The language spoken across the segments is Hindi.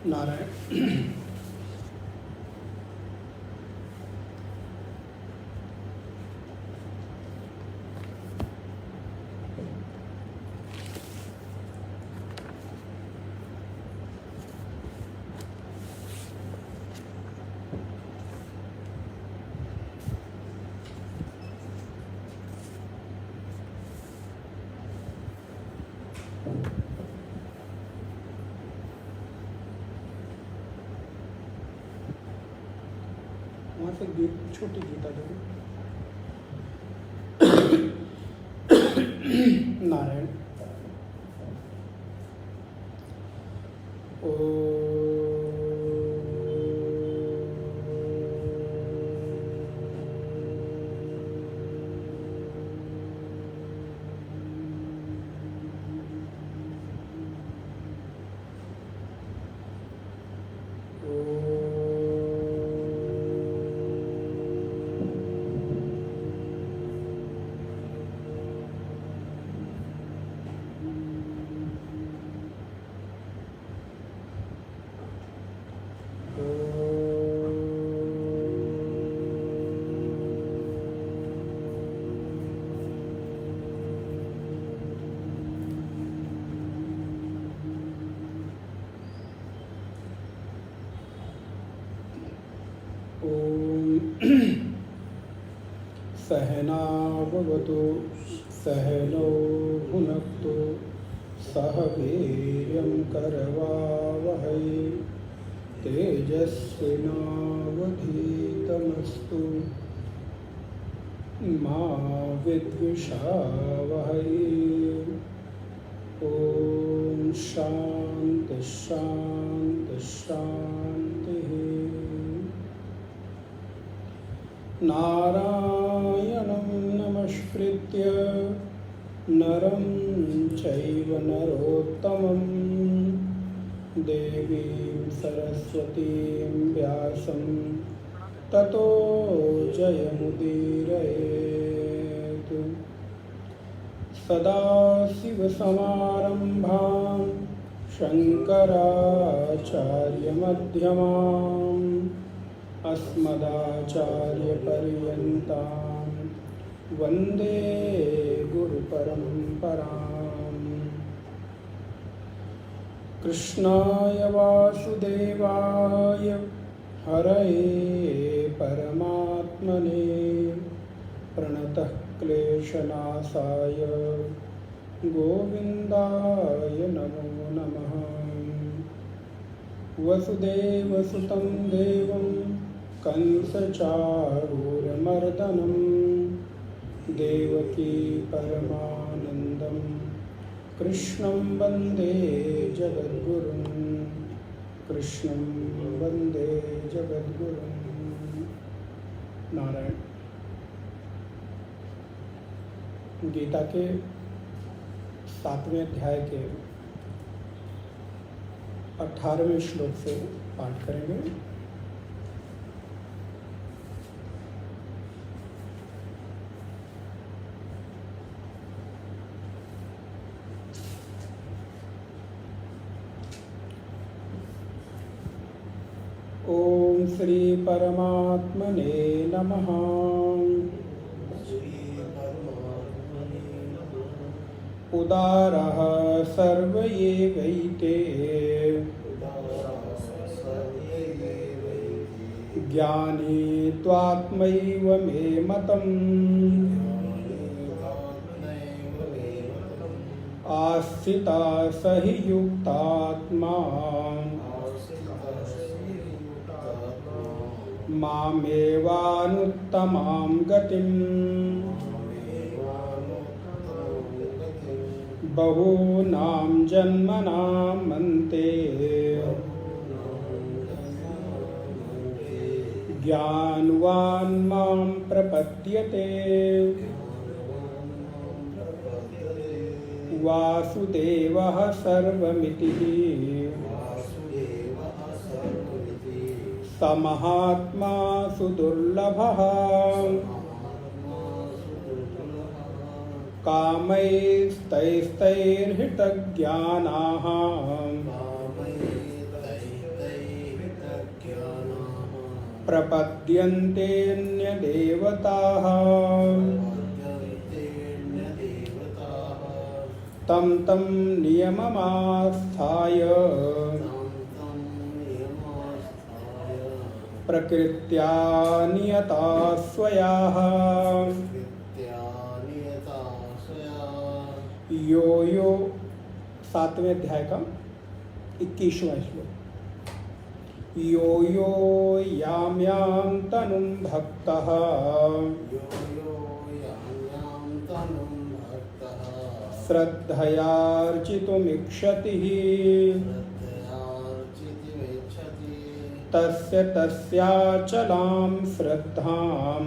नारायण। वहाँ से छोटी गीता दो। नारायण। सहनावतु सहनौ भुनक्तु सह वीर्यं करवावहै तेजस्विनावधीतमस्तु मा विद्विषावहै। ॐ शान्ति शान्ति शान्तिः। नारायणं नमस्कृत्य नरं चैव नरोत्तमं देवीं सरस्वतीं व्यासं ततो जयमुदीरयेत्। सदाशिवसमारम्भां शङ्कराचार्यमध्यमाम् अस्मदाचार्यपर्यन्तां वन्दे गुरुपरम्पराम्। कृष्णाय वासुदेवाय हरये परमात्मने प्रणतः क्लेशनाशाय गोविन्दाय नमो नमः। वसुदेवसुतं देवं कंसचारूरमर्दनं देवकी परमानन्दं कृष्णं वन्दे जगद्गुरुं। कृष्णं वन्दे जगद्गुरुं। नारायण। गीता के 7वें अध्याय के 18वें श्लोक से पाठ करेंगे। श्री परमात्मने नमः। उदारः सर्व एवैते ज्ञानी त्वात्मैव मे मतम्। आस्थिता स हि युक्तात्मा मामेवानुत्तमां गतिम्। बहूनां जन्मनां अन्ते ज्ञानवान् मां प्रपद्यते। वासुदेवः सर्वमिति स महात्मा सुदुर्लभः। कामैस्तैस्तैर्हृतज्ञानाः प्रपद्यन्तेऽन्यदेवताः। तं तं नियममास्थाय प्रकृत्या नियता स्वयाः। यो यो 7वें अध्याय का 21वां श्लोक। यो यो यां यां तनुं भक्तः श्रद्धयार्चितुमिच्छति तस्य तस्याचलां श्रद्धां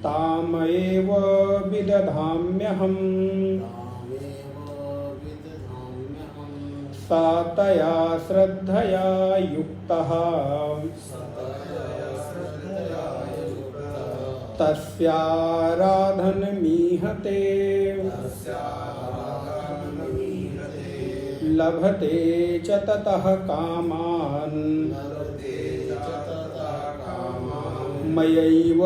तामेव विदधाम्यहम्। सा तया श्रद्धया युक्तः तस्याराधनमीहते। लभते च ततः कामान् मयैव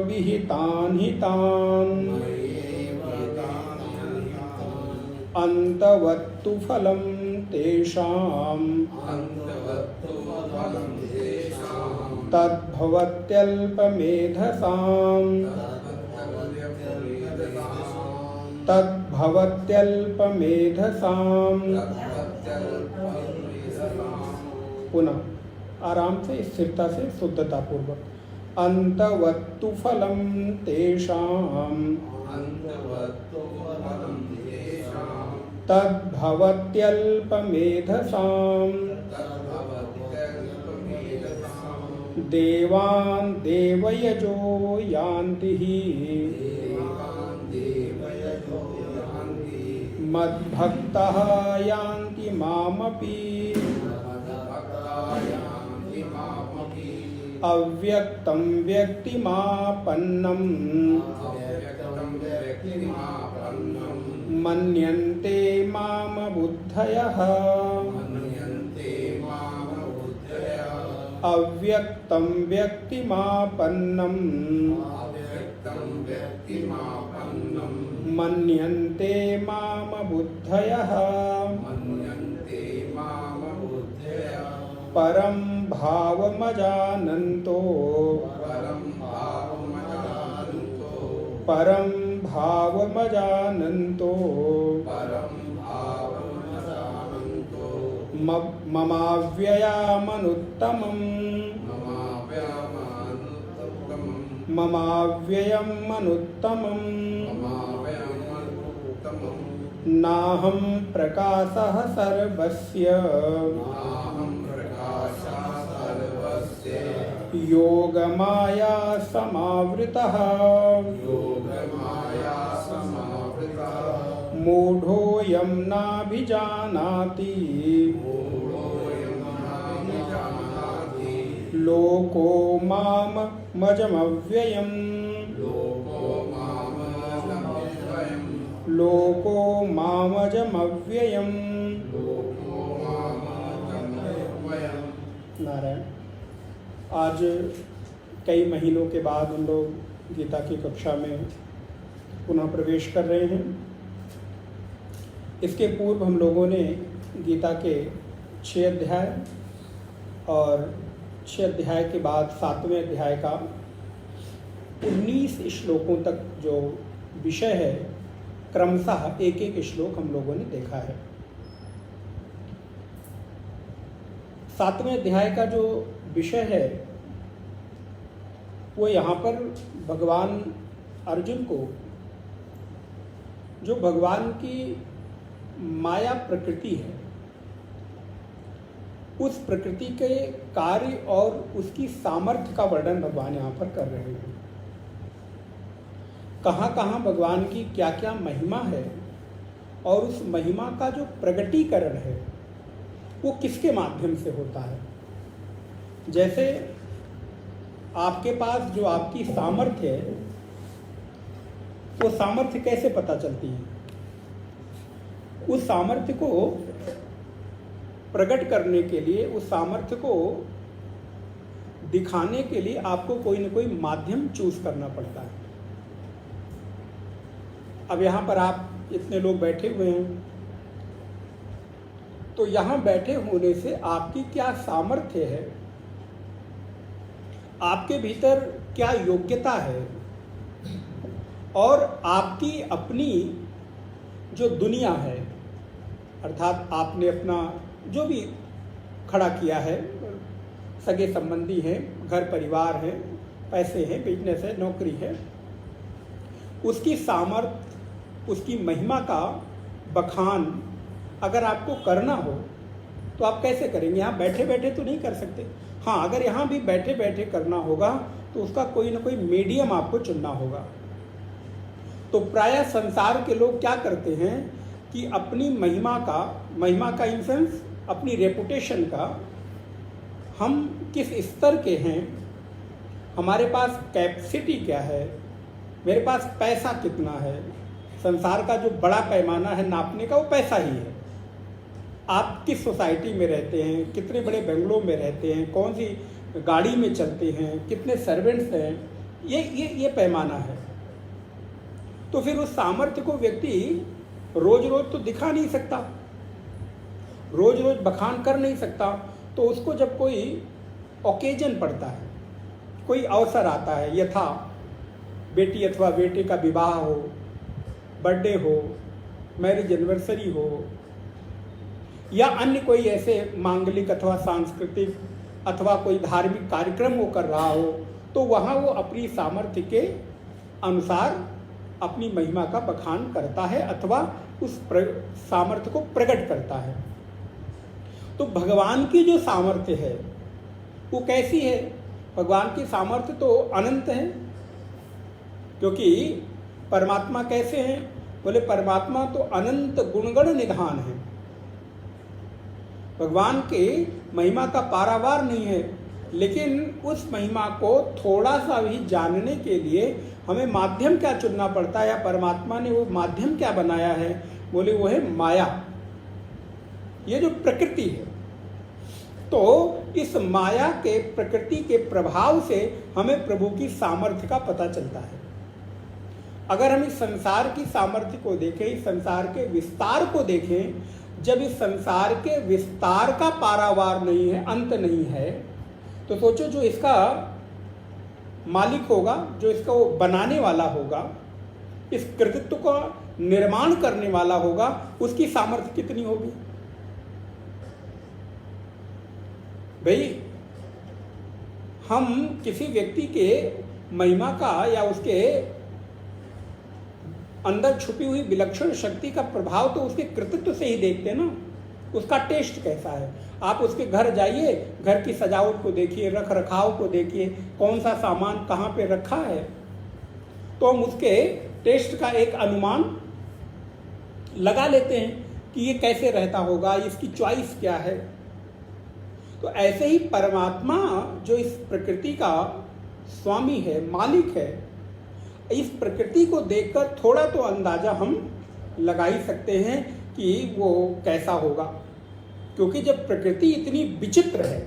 विहितान् हितान्। अन्तवत्तु फलं तेषाम् तद्भवत्यल्पमेधसाम्। पुनः आराम से, स्थिरता से, शुद्धता पूर्वक। अंतवत्तु फलं तेषाम् तद्भवत्यल्पमेधसाम्। देवान् देवयजो यान्ति मद्भक्तः यान्ति मामपि। अव्यक्तं व्यक्तिमापन्नं मन्यन्ते माम बुद्धयः। अव्यक्तं व्यक्तिमापन्नं मन्यन्ते माम बुद्धयः। परं भावमजानन्तो परं भावमजानन्तो ममाव्ययामनुत्तमम् ममाव्ययम् अनुत्तमम्। नाहं प्रकाशः सर्वस्य योगमाया समावृतः। मूढोऽयं नाभिजानाति लोको मामजमव्ययम्। लोको मामजमव्ययम्। नारायण। आज कई महीनों के बाद हम लोग गीता की कक्षा में पुनः प्रवेश कर रहे हैं। इसके पूर्व हम लोगों ने गीता के 6 अध्याय और 6 अध्याय के बाद 7वें अध्याय का 19 श्लोकों तक जो विषय है, क्रमशः एक एक श्लोक हम लोगों ने देखा है। 7वें अध्याय का जो विषय है वो यहाँ पर भगवान अर्जुन को जो भगवान की माया प्रकृति है, उस प्रकृति के कार्य और उसकी सामर्थ्य का वर्णन भगवान यहाँ पर कर रहे हैं। कहाँ कहाँ भगवान की क्या क्या महिमा है और उस महिमा का जो प्रगटीकरण है वो किसके माध्यम से होता है। जैसे आपके पास जो आपकी सामर्थ्य है, वो सामर्थ्य कैसे पता चलती है? उस सामर्थ्य को प्रकट करने के लिए, उस सामर्थ्य को दिखाने के लिए आपको कोई न कोई माध्यम चूज करना पड़ता है। अब यहाँ पर आप इतने लोग बैठे हुए हैं, तो यहाँ बैठे होने से आपकी क्या सामर्थ्य है, आपके भीतर क्या योग्यता है और आपकी अपनी जो दुनिया है, अर्थात आपने अपना जो भी खड़ा किया है, सगे संबंधी हैं, घर परिवार है, पैसे हैं, बिजनेस है, नौकरी है, उसकी सामर्थ्य, उसकी महिमा का बखान अगर आपको करना हो तो आप कैसे करेंगे? यहाँ बैठे बैठे तो नहीं कर सकते। हाँ, अगर यहाँ भी बैठे बैठे करना होगा तो उसका कोई ना कोई मीडियम आपको चुनना होगा। तो प्रायः संसार के लोग क्या करते हैं कि अपनी महिमा का इन सेंस अपनी रेपुटेशन का, हम किस स्तर के हैं, हमारे पास कैपेसिटी क्या है, मेरे पास पैसा कितना है, संसार का जो बड़ा पैमाना है नापने का वो पैसा ही है। आप किस सोसाइटी में रहते हैं, कितने बड़े बंगलों में रहते हैं, कौन सी गाड़ी में चलते हैं, कितने सर्वेंट्स हैं, ये पैमाना है। तो फिर उस सामर्थ्य को व्यक्ति रोज रोज तो दिखा नहीं सकता, रोज रोज बखान कर नहीं सकता। तो उसको जब कोई ओकेजन पड़ता है, कोई अवसर आता है, यथा बेटी अथवा बेटे का विवाह हो, बर्थडे हो, मैरिज एनिवर्सरी हो, या अन्य कोई ऐसे मांगलिक अथवा सांस्कृतिक अथवा कोई धार्मिक कार्यक्रम वो कर रहा हो, तो वहाँ वो अपनी सामर्थ्य के अनुसार अपनी महिमा का बखान करता है अथवा उस सामर्थ्य को प्रकट करता है। तो भगवान की जो सामर्थ्य है वो कैसी है? भगवान की सामर्थ्य तो अनंत है, क्योंकि परमात्मा कैसे हैं? बोले परमात्मा तो अनंत गुणगण निधान है। भगवान के महिमा का पारावार नहीं है, लेकिन उस महिमा को थोड़ा सा भी जानने के लिए हमें माध्यम क्या चुनना पड़ता है, या परमात्मा ने वो माध्यम क्या बनाया है? बोले वो है माया, ये जो प्रकृति है। तो इस माया के प्रकृति के प्रभाव से हमें प्रभु की सामर्थ्य का पता चलता है। अगर हम इस संसार की सामर्थ्य को देखें, इस संसार के विस्तार को देखें, जब इस संसार के विस्तार का पारावार नहीं है, अंत नहीं है, तो सोचो जो इसका मालिक होगा, जो इसका वो बनाने वाला होगा, इस कृतित्व का निर्माण करने वाला होगा, उसकी सामर्थ्य कितनी होगी? भाई, हम किसी व्यक्ति के महिमा का या उसके अंदर छुपी हुई विलक्षण शक्ति का प्रभाव तो उसके कृतित्व से ही देखते हैं ना। उसका टेस्ट कैसा है? आप उसके घर जाइए, घर की सजावट को देखिए, रख रखाव को देखिए, कौन सा सामान कहाँ पे रखा है, तो हम उसके टेस्ट का एक अनुमान लगा लेते हैं कि ये कैसे रहता होगा, इसकी चॉइस क्या है। तो ऐसे ही परमात्मा जो इस प्रकृति का स्वामी है, मालिक है, इस प्रकृति को देखकर थोड़ा तो अंदाजा हम लगा ही सकते हैं कि वो कैसा होगा। क्योंकि जब प्रकृति इतनी विचित्र है,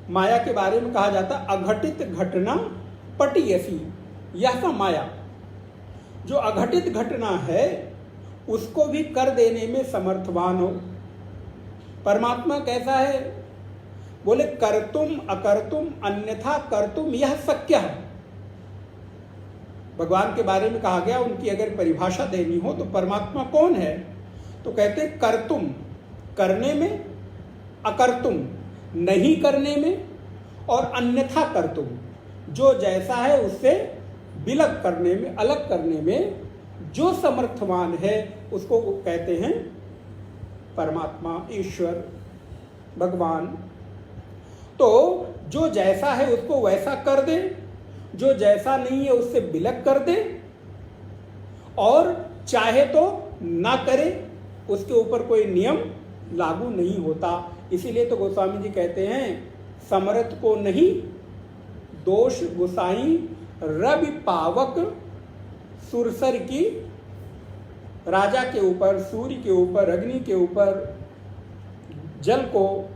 माया के बारे में कहा जाता अघटित घटना पटियसी, यह का माया जो अघटित घटना है उसको भी कर देने में समर्थवान हो। परमात्मा कैसा है? बोले कर्तुम अकर्तुम अन्यथा कर्तुम यह शक्य है। भगवान के बारे में कहा गया, उनकी अगर परिभाषा देनी हो तो परमात्मा कौन है? तो कहते कर्तुम करने में, अकर्तुम नहीं करने में, और अन्यथा कर्तुम जो जैसा है उससे विलग करने में, अलग करने में जो समर्थवान है उसको कहते हैं परमात्मा, ईश्वर, भगवान। तो जो जैसा है उसको वैसा कर दे, जो जैसा नहीं है उससे विलग कर दे, और चाहे तो ना करे, उसके ऊपर कोई नियम लागू नहीं होता। इसीलिए तो गोस्वामी जी कहते हैं समर्थ को नहीं दोष गुसाई रवि पावक सुरसर की, राजा के ऊपर, सूर्य के ऊपर, अग्नि के ऊपर, जल को,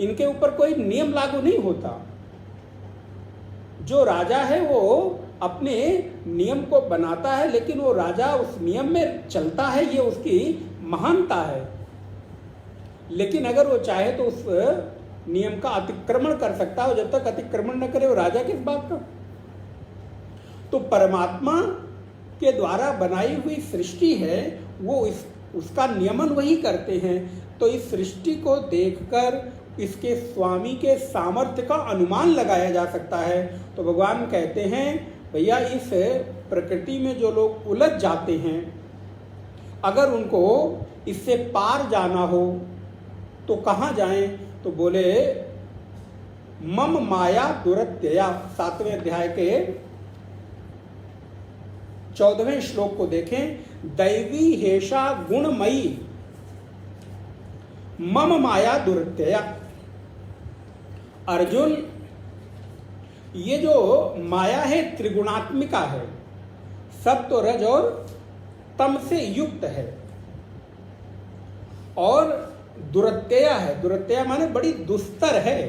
इनके ऊपर कोई नियम लागू नहीं होता। जो राजा है वो अपने नियम को बनाता है, लेकिन वो राजा उस नियम में चलता है, ये उसकी महानता है। लेकिन अगर वो चाहे तो उस नियम का अतिक्रमण कर सकता है, जब तक अतिक्रमण न करे वो राजा किस बात का। तो परमात्मा के द्वारा बनाई हुई सृष्टि है, वो उसका नियमन वही करते हैं। तो इस सृष्टि को देखकर इसके स्वामी के सामर्थ्य का अनुमान लगाया जा सकता है। तो भगवान कहते हैं भैया इस प्रकृति में जो लोग उलझ जाते हैं, अगर उनको इससे पार जाना हो तो कहाँ जाएं? तो बोले मम माया दुरत्यया, 7वें अध्याय के 14वें श्लोक को देखें। दैवी हेषा गुणमयी मम माया दुरत्यया। अर्जुन, ये जो माया है त्रिगुणात्मिका है, सत्व रज और तम से युक्त है, और दुरत्यया है। दुरत्यया माने बड़ी दुस्तर है,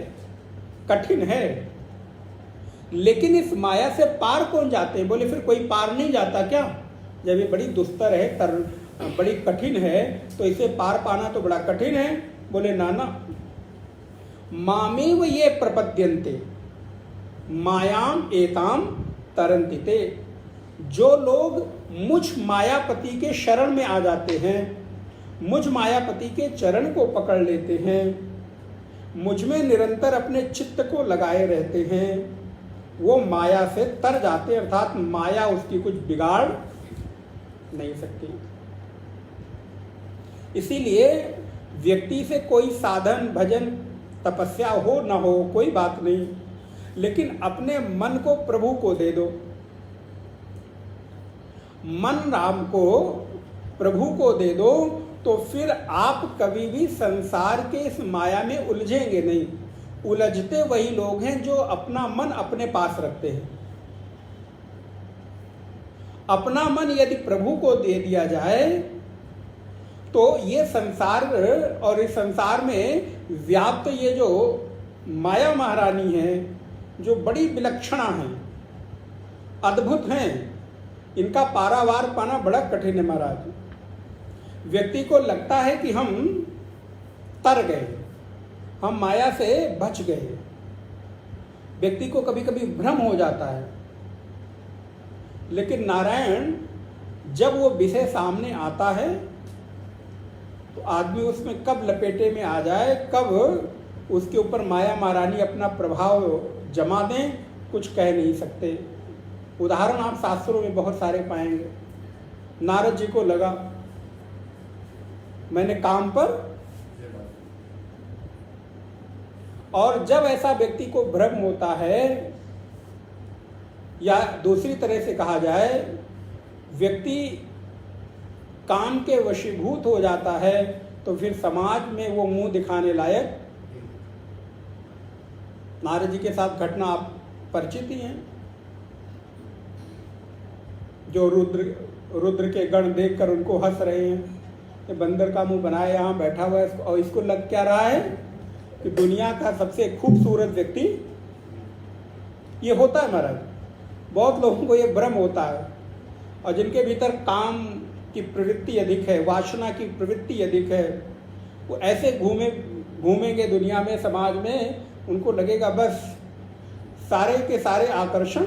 कठिन है। लेकिन इस माया से पार कौन जाते हैं? बोले फिर कोई पार नहीं जाता क्या? जब ये बड़ी दुस्तर है, बड़ी कठिन है, तो इसे पार पाना तो बड़ा कठिन है। बोले नाना, मामेव ये प्रपद्यन्ते मायाम एताम तरन्तिते। जो लोग मुझ मायापति के शरण में आ जाते हैं, मुझ मायापति के चरण को पकड़ लेते हैं, मुझ में निरंतर अपने चित्त को लगाए रहते हैं, वो माया से तर जाते, अर्थात माया उसकी कुछ बिगाड़ नहीं सकती। इसीलिए व्यक्ति से कोई साधन, भजन, तपस्या हो ना हो कोई बात नहीं, लेकिन अपने मन को प्रभु को दे दो, मन राम को, प्रभु को दे दो, तो फिर आप कभी भी संसार के इस माया में उलझेंगे नहीं। उलझते वही लोग हैं जो अपना मन अपने पास रखते हैं। अपना मन यदि प्रभु को दे दिया जाए तो ये संसार, और इस संसार में व्याप्त ये जो माया महारानी है, जो बड़ी विलक्षणा हैं, अद्भुत हैं, इनका पारावार पाना बड़ा कठिन है महाराज। व्यक्ति को लगता है कि हम तर गए, हम माया से बच गए। व्यक्ति को कभी कभी भ्रम हो जाता है, लेकिन नारायण जब वो विषय सामने आता है तो आदमी उसमें कब लपेटे में आ जाए, कब उसके ऊपर माया महारानी अपना प्रभाव जमा दें, कुछ कह नहीं सकते। उदाहरण आप शास्त्रों में बहुत सारे पाएंगे। नारद जी को लगा मैंने काम पर, और जब ऐसा व्यक्ति को भ्रम होता है, या दूसरी तरह से कहा जाए व्यक्ति काम के वशीभूत हो जाता है, तो फिर समाज में वो मुंह दिखाने लायक। नारद जी के साथ घटना आप परिचित ही हैं, जो रुद्र के गण देखकर उनको हंस रहे हैं, ये बंदर का मुंह बनाए यहाँ बैठा हुआ है, और इसको लग क्या रहा है कि दुनिया का सबसे खूबसूरत व्यक्ति ये होता है महाराज। बहुत लोगों को ये भ्रम होता है, और जिनके भीतर काम की प्रवृत्ति अधिक है, वासना की प्रवृत्ति अधिक है, वो ऐसे घूमेंगे दुनिया में, समाज में, उनको लगेगा बस सारे के सारे आकर्षण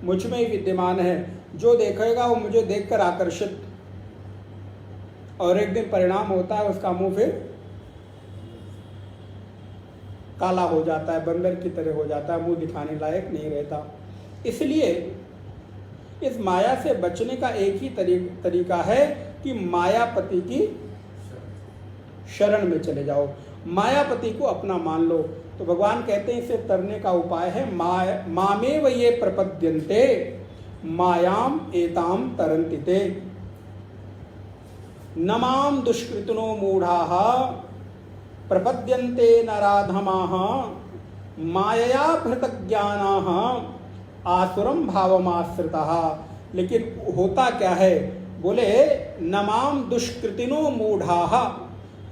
मुझ में ही विद्यमान है, जो देखेगा वो मुझे देखकर आकर्षित, और एक दिन परिणाम होता है उसका मुंह फिर काला हो जाता है, बंदर की तरह हो जाता है, मुंह दिखाने लायक नहीं रहता। इसलिए इस माया से बचने का एक ही तरीका है कि मायापति की शरण में चले जाओ, मायापति को अपना मान लो। तो भगवान कहते हैं इसे तरने का उपाय है मामेव ये प्रपद्यन्ते मायाम एताम तरन्तिते नमाम दुष्कृतनो मूढ़ाः प्रपद्यन्ते नराधमाः मायया भृतज्ञानाः आसुरम भावमाश्रिताः। लेकिन होता क्या है, बोले नमाम दुष्कृतिनो मूढ़ाः,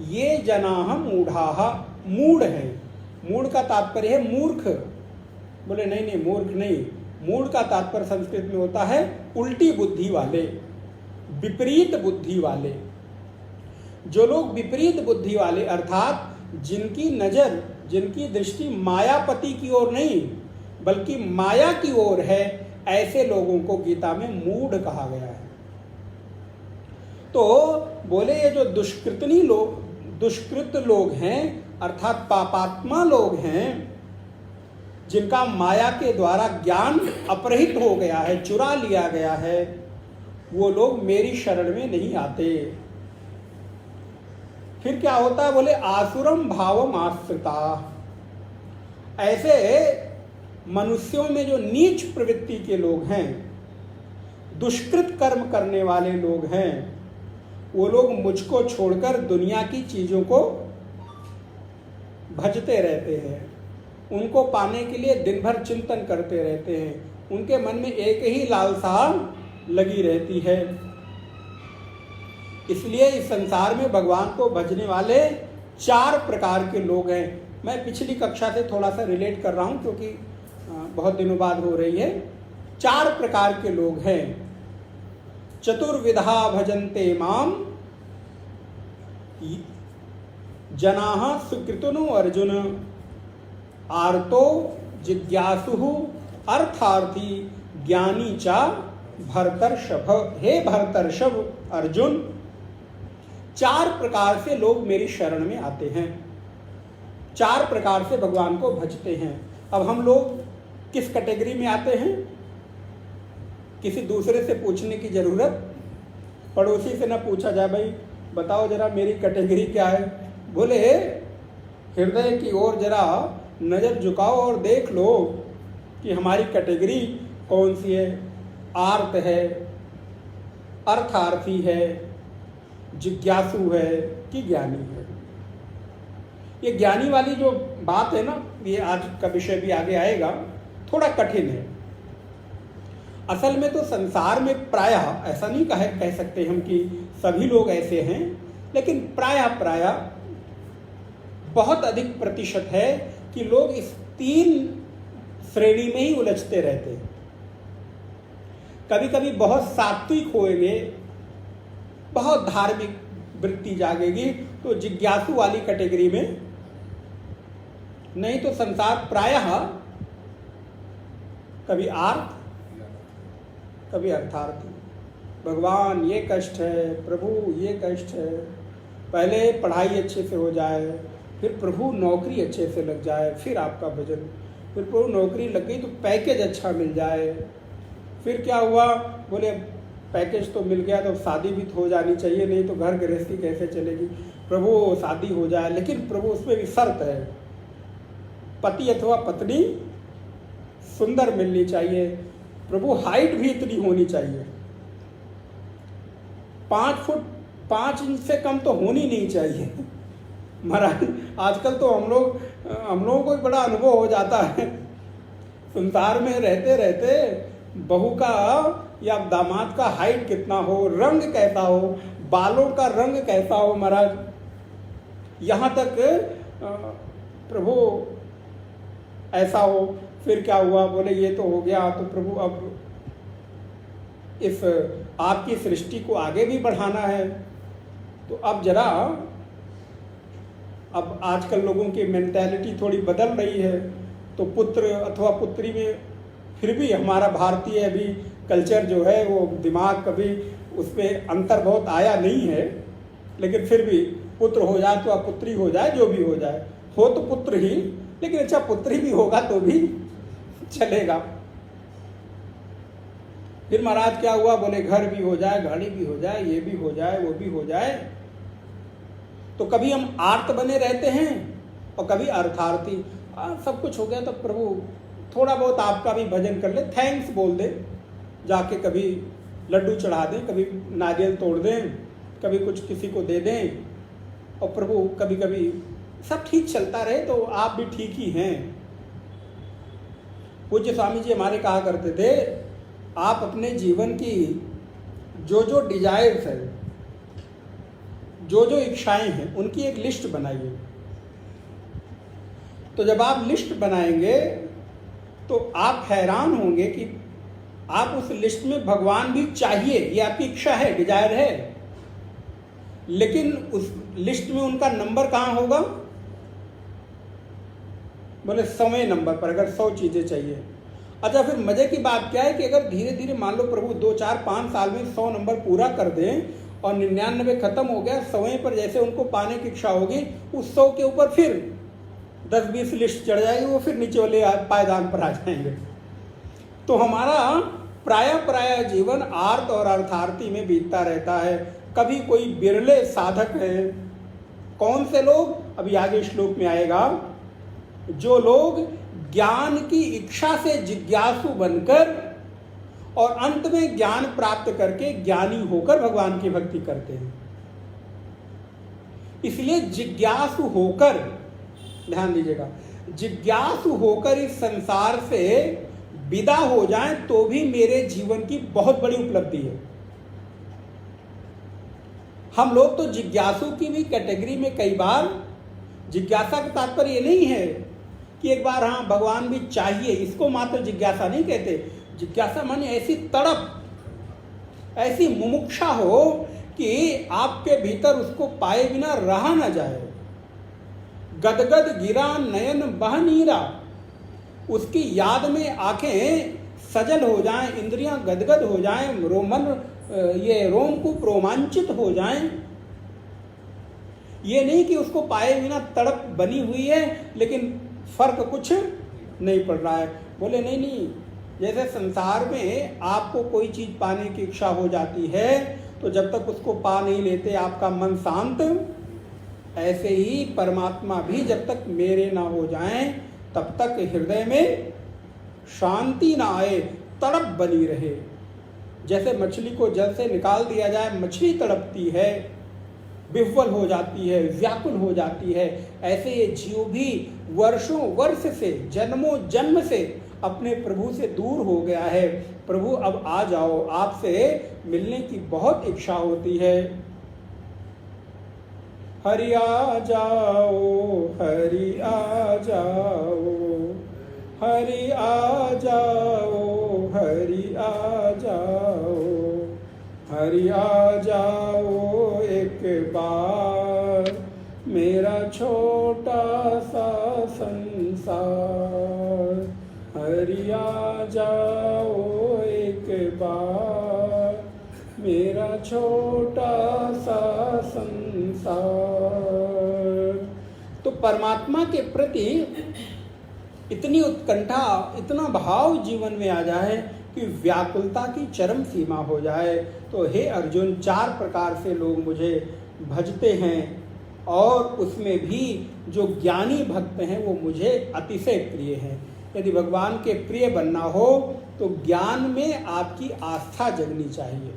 ये जनाः मूढ़ाः, मूढ़ हैं। मूढ़ का तात्पर्य है मूर्ख। बोले नहीं मूर्ख नहीं, मूढ़ का तात्पर्य संस्कृत में होता है उल्टी बुद्धि वाले, विपरीत बुद्धि वाले। जो लोग विपरीत बुद्धि वाले अर्थात जिनकी नजर, जिनकी दृष्टि मायापति की ओर नहीं बल्कि माया की ओर है, ऐसे लोगों को गीता में मूढ़ कहा गया है। तो बोले ये जो दुष्कृत लोग हैं अर्थात पापात्मा लोग हैं, जिनका माया के द्वारा ज्ञान अपहृत हो गया है, चुरा लिया गया है, वो लोग मेरी शरण में नहीं आते। फिर क्या होता है, बोले आसुरम भावम आश्रिता। ऐसे मनुष्यों में जो नीच प्रवृत्ति के लोग हैं, दुष्कृत कर्म करने वाले लोग हैं, वो लोग मुझको छोड़कर दुनिया की चीजों को भजते रहते हैं, उनको पाने के लिए दिन भर चिंतन करते रहते हैं, उनके मन में एक ही लालसा लगी रहती है। इसलिए इस संसार में भगवान को भजने वाले 4 प्रकार के लोग हैं। मैं पिछली कक्षा से थोड़ा सा रिलेट कर रहा हूं क्योंकि बहुत दिनों बाद हो रही है। 4 प्रकार के लोग हैं। चतुर्विधा भजन्ते माम जनाः सुकृतिनो अर्जुन आर्तो जिज्ञासु अर्थार्थी ज्ञानी चा भरतर्षभ। हे भरतर्षभ अर्जुन, 4 प्रकार से लोग मेरी शरण में आते हैं, 4 प्रकार से भगवान को भजते हैं। अब हम लोग किस कैटेगरी में आते हैं, किसी दूसरे से पूछने की जरूरत, पड़ोसी से ना पूछा जाए भाई बताओ जरा मेरी कैटेगरी क्या है। बोले हृदय की ओर जरा नजर झुकाओ और देख लो कि हमारी कैटेगरी कौन सी है। आर्त है, अर्थार्थी है, जिज्ञासु है कि ज्ञानी है। ये ज्ञानी वाली जो बात है ना, ये आज का विषय भी आगे आएगा, थोड़ा कठिन है। असल में तो संसार में प्रायः ऐसा नहीं कह सकते हम कि सभी लोग ऐसे हैं, लेकिन प्रायः बहुत अधिक प्रतिशत है कि लोग इस 3 श्रेणी में ही उलझते रहते हैं। कभी कभी बहुत सात्विक होएंगे, बहुत धार्मिक वृत्ति जागेगी तो जिज्ञासु वाली कैटेगरी में, नहीं तो संसार प्रायः कभी आर्त कभी अर्थार्थी। भगवान ये कष्ट है, प्रभु ये कष्ट है, पहले पढ़ाई अच्छे से हो जाए, फिर प्रभु नौकरी अच्छे से लग जाए, फिर आपका भजन, फिर प्रभु नौकरी लग गई तो पैकेज अच्छा मिल जाए, फिर क्या हुआ, बोले पैकेज तो मिल गया तो शादी भी हो जानी चाहिए, नहीं तो घर गृहस्थी कैसे चलेगी, प्रभु शादी हो जाए, लेकिन प्रभु उसमें भी शर्त है, पति अथवा पत्नी सुंदर मिलनी चाहिए, प्रभु हाइट भी इतनी होनी चाहिए, 5 फुट 5 इंच से कम तो होनी नहीं चाहिए। महाराज आजकल तो हम लोगों को बड़ा अनुभव हो जाता है, संसार में रहते रहते बहू का या दामाद का हाइट कितना हो, रंग कैसा हो, बालों का रंग कैसा हो, महाराज यहाँ तक प्रभु ऐसा हो। फिर क्या हुआ, बोले ये तो हो गया, तो प्रभु अब इस आपकी सृष्टि को आगे भी बढ़ाना है, तो अब जरा, अब आजकल लोगों की मेंटालिटी थोड़ी बदल रही है, तो पुत्र अथवा पुत्री में फिर भी हमारा भारतीय अभी कल्चर जो है वो दिमाग कभी उसमें अंतर बहुत आया नहीं है, लेकिन फिर भी पुत्र हो जाए तो अब पुत्री हो जाए, जो भी हो जाए, हो तो पुत्र ही, लेकिन अच्छा पुत्री भी होगा तो भी चलेगा। फिर महाराज क्या हुआ, बोले घर भी हो जाए, गाड़ी भी हो जाए, ये भी हो जाए, वो भी हो जाए। तो कभी हम आर्त बने रहते हैं और कभी अर्थार्थी। सब कुछ हो गया तो प्रभु थोड़ा बहुत आपका भी भजन कर ले, थैंक्स बोल दे, जाके कभी लड्डू चढ़ा दें, कभी नारियल तोड़ दें, कभी कुछ किसी को दे दें, और प्रभु कभी कभी सब ठीक चलता रहे तो आप भी ठीक ही हैं। पूज्य स्वामी जी हमारे कहा करते थे, आप अपने जीवन की जो जो डिजायर्स है, जो जो इच्छाएं हैं, उनकी एक लिस्ट बनाइए। तो जब आप लिस्ट बनाएंगे तो आप हैरान होंगे कि आप उस लिस्ट में भगवान भी चाहिए, ये आपकी इच्छा है, डिजायर है, लेकिन उस लिस्ट में उनका नंबर कहाँ होगा, बोले 100वें नंबर पर, अगर 100 चीजें चाहिए। अच्छा, फिर मजे की बात क्या है कि अगर धीरे धीरे मान लो प्रभु 2, 4, 5 साल में 100 नंबर पूरा कर दें और 99 खत्म हो गया, 100वें पर जैसे उनको पाने की इच्छा होगी, उस 100 के ऊपर फिर 10-20 लिस्ट चढ़ जाएगी, वो फिर नीचे वाले पायदान पर आ जाएंगे। तो हमारा प्राय जीवन आर्त और अर्थार्थी में बीतता रहता है। कभी कोई बिरले साधक है, कौन से लोग, अभी आगे श्लोक में आएगा, जो लोग ज्ञान की इच्छा से जिज्ञासु बनकर और अंत में ज्ञान प्राप्त करके ज्ञानी होकर भगवान की भक्ति करते हैं। इसलिए जिज्ञासु होकर, ध्यान दीजिएगा, जिज्ञासु होकर इस संसार से विदा हो जाएं तो भी मेरे जीवन की बहुत बड़ी उपलब्धि है। हम लोग तो जिज्ञासु की भी कैटेगरी में कई बार, जिज्ञासा का तात्पर्य ये नहीं है कि एक बार हाँ भगवान भी चाहिए, इसको मात्र जिज्ञासा नहीं कहते। जिज्ञासा माने ऐसी तड़प, ऐसी मुमुक्षा हो कि आपके भीतर उसको पाए बिना रहा ना जाए। गदगद गिरा नयन बह नीरा, उसकी याद में आंखें सजल हो जाएं, इंद्रियां गदगद हो जाएं, ये रोमकूप रोमांचित हो जाएं। ये नहीं कि उसको पाए बिना तड़प बनी हुई है लेकिन फर्क कुछ नहीं पड़ रहा है। बोले नहीं, जैसे संसार में आपको कोई चीज पाने की इच्छा हो जाती है तो जब तक उसको पा नहीं लेते आपका मन शांत, ऐसे ही परमात्मा भी जब तक मेरे ना हो जाएं तब तक हृदय में शांति ना आए, तड़प बनी रहे। जैसे मछली को जल से निकाल दिया जाए, मछली तड़पती है, विह्वल हो जाती है, व्याकुल हो जाती है, ऐसे ये जीव भी वर्षों वर्ष से, जन्मों जन्म से अपने प्रभु से दूर हो गया है। प्रभु अब आ जाओ, आपसे मिलने की बहुत इच्छा होती है। हरि आ जाओ, हरि आ जाओ, हरि आ जाओ, हरि आ जाओ, हरि आ जाओ एक बार, मेरा छोटा सा संसार। हरि आ जाओ एक बार, मेरा छोटा सा संसार। तो परमात्मा के प्रति इतनी उत्कंठा, इतना भाव जीवन में आ जाए कि व्याकुलता की चरम सीमा हो जाए। तो हे अर्जुन, 4 प्रकार से लोग मुझे भजते हैं और उसमें भी जो ज्ञानी भक्त हैं वो मुझे अतिशय प्रिय हैं। यदि भगवान के प्रिय बनना हो तो ज्ञान में आपकी आस्था जगनी चाहिए,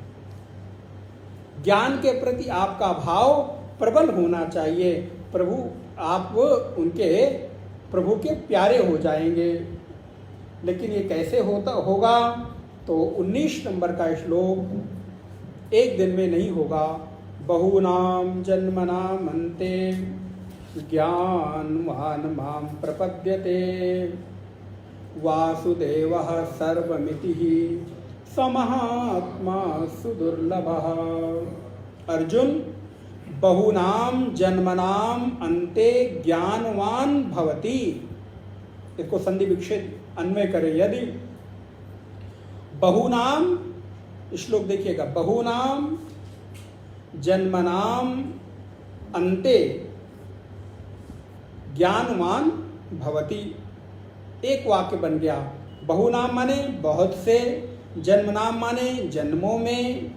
ज्ञान के प्रति आपका भाव प्रबल होना चाहिए। प्रभु, आप प्रभु के प्यारे हो जाएंगे। लेकिन ये कैसे होगा? तो 19 नंबर का श्लोक, एक दिन में नहीं होगा। बहूनाम जन्मनाम अन्ते ज्ञानवान् मां प्रपद्यते वासुदेवः सर्वमितिः स महात्मा सुदुर्लभः। अर्जुन, बहुनाम जन्मनाम अंते ज्ञानवान भवति, इसको संधि विक्षेप अन्वय करें। यदि बहुनाम, श्लोक देखिएगा, बहुनाम जन्मनाम अंते ज्ञानवान भवति, एक वाक्य बन गया। बहुनाम माने बहुत से, जन्मनाम माने जन्मों में,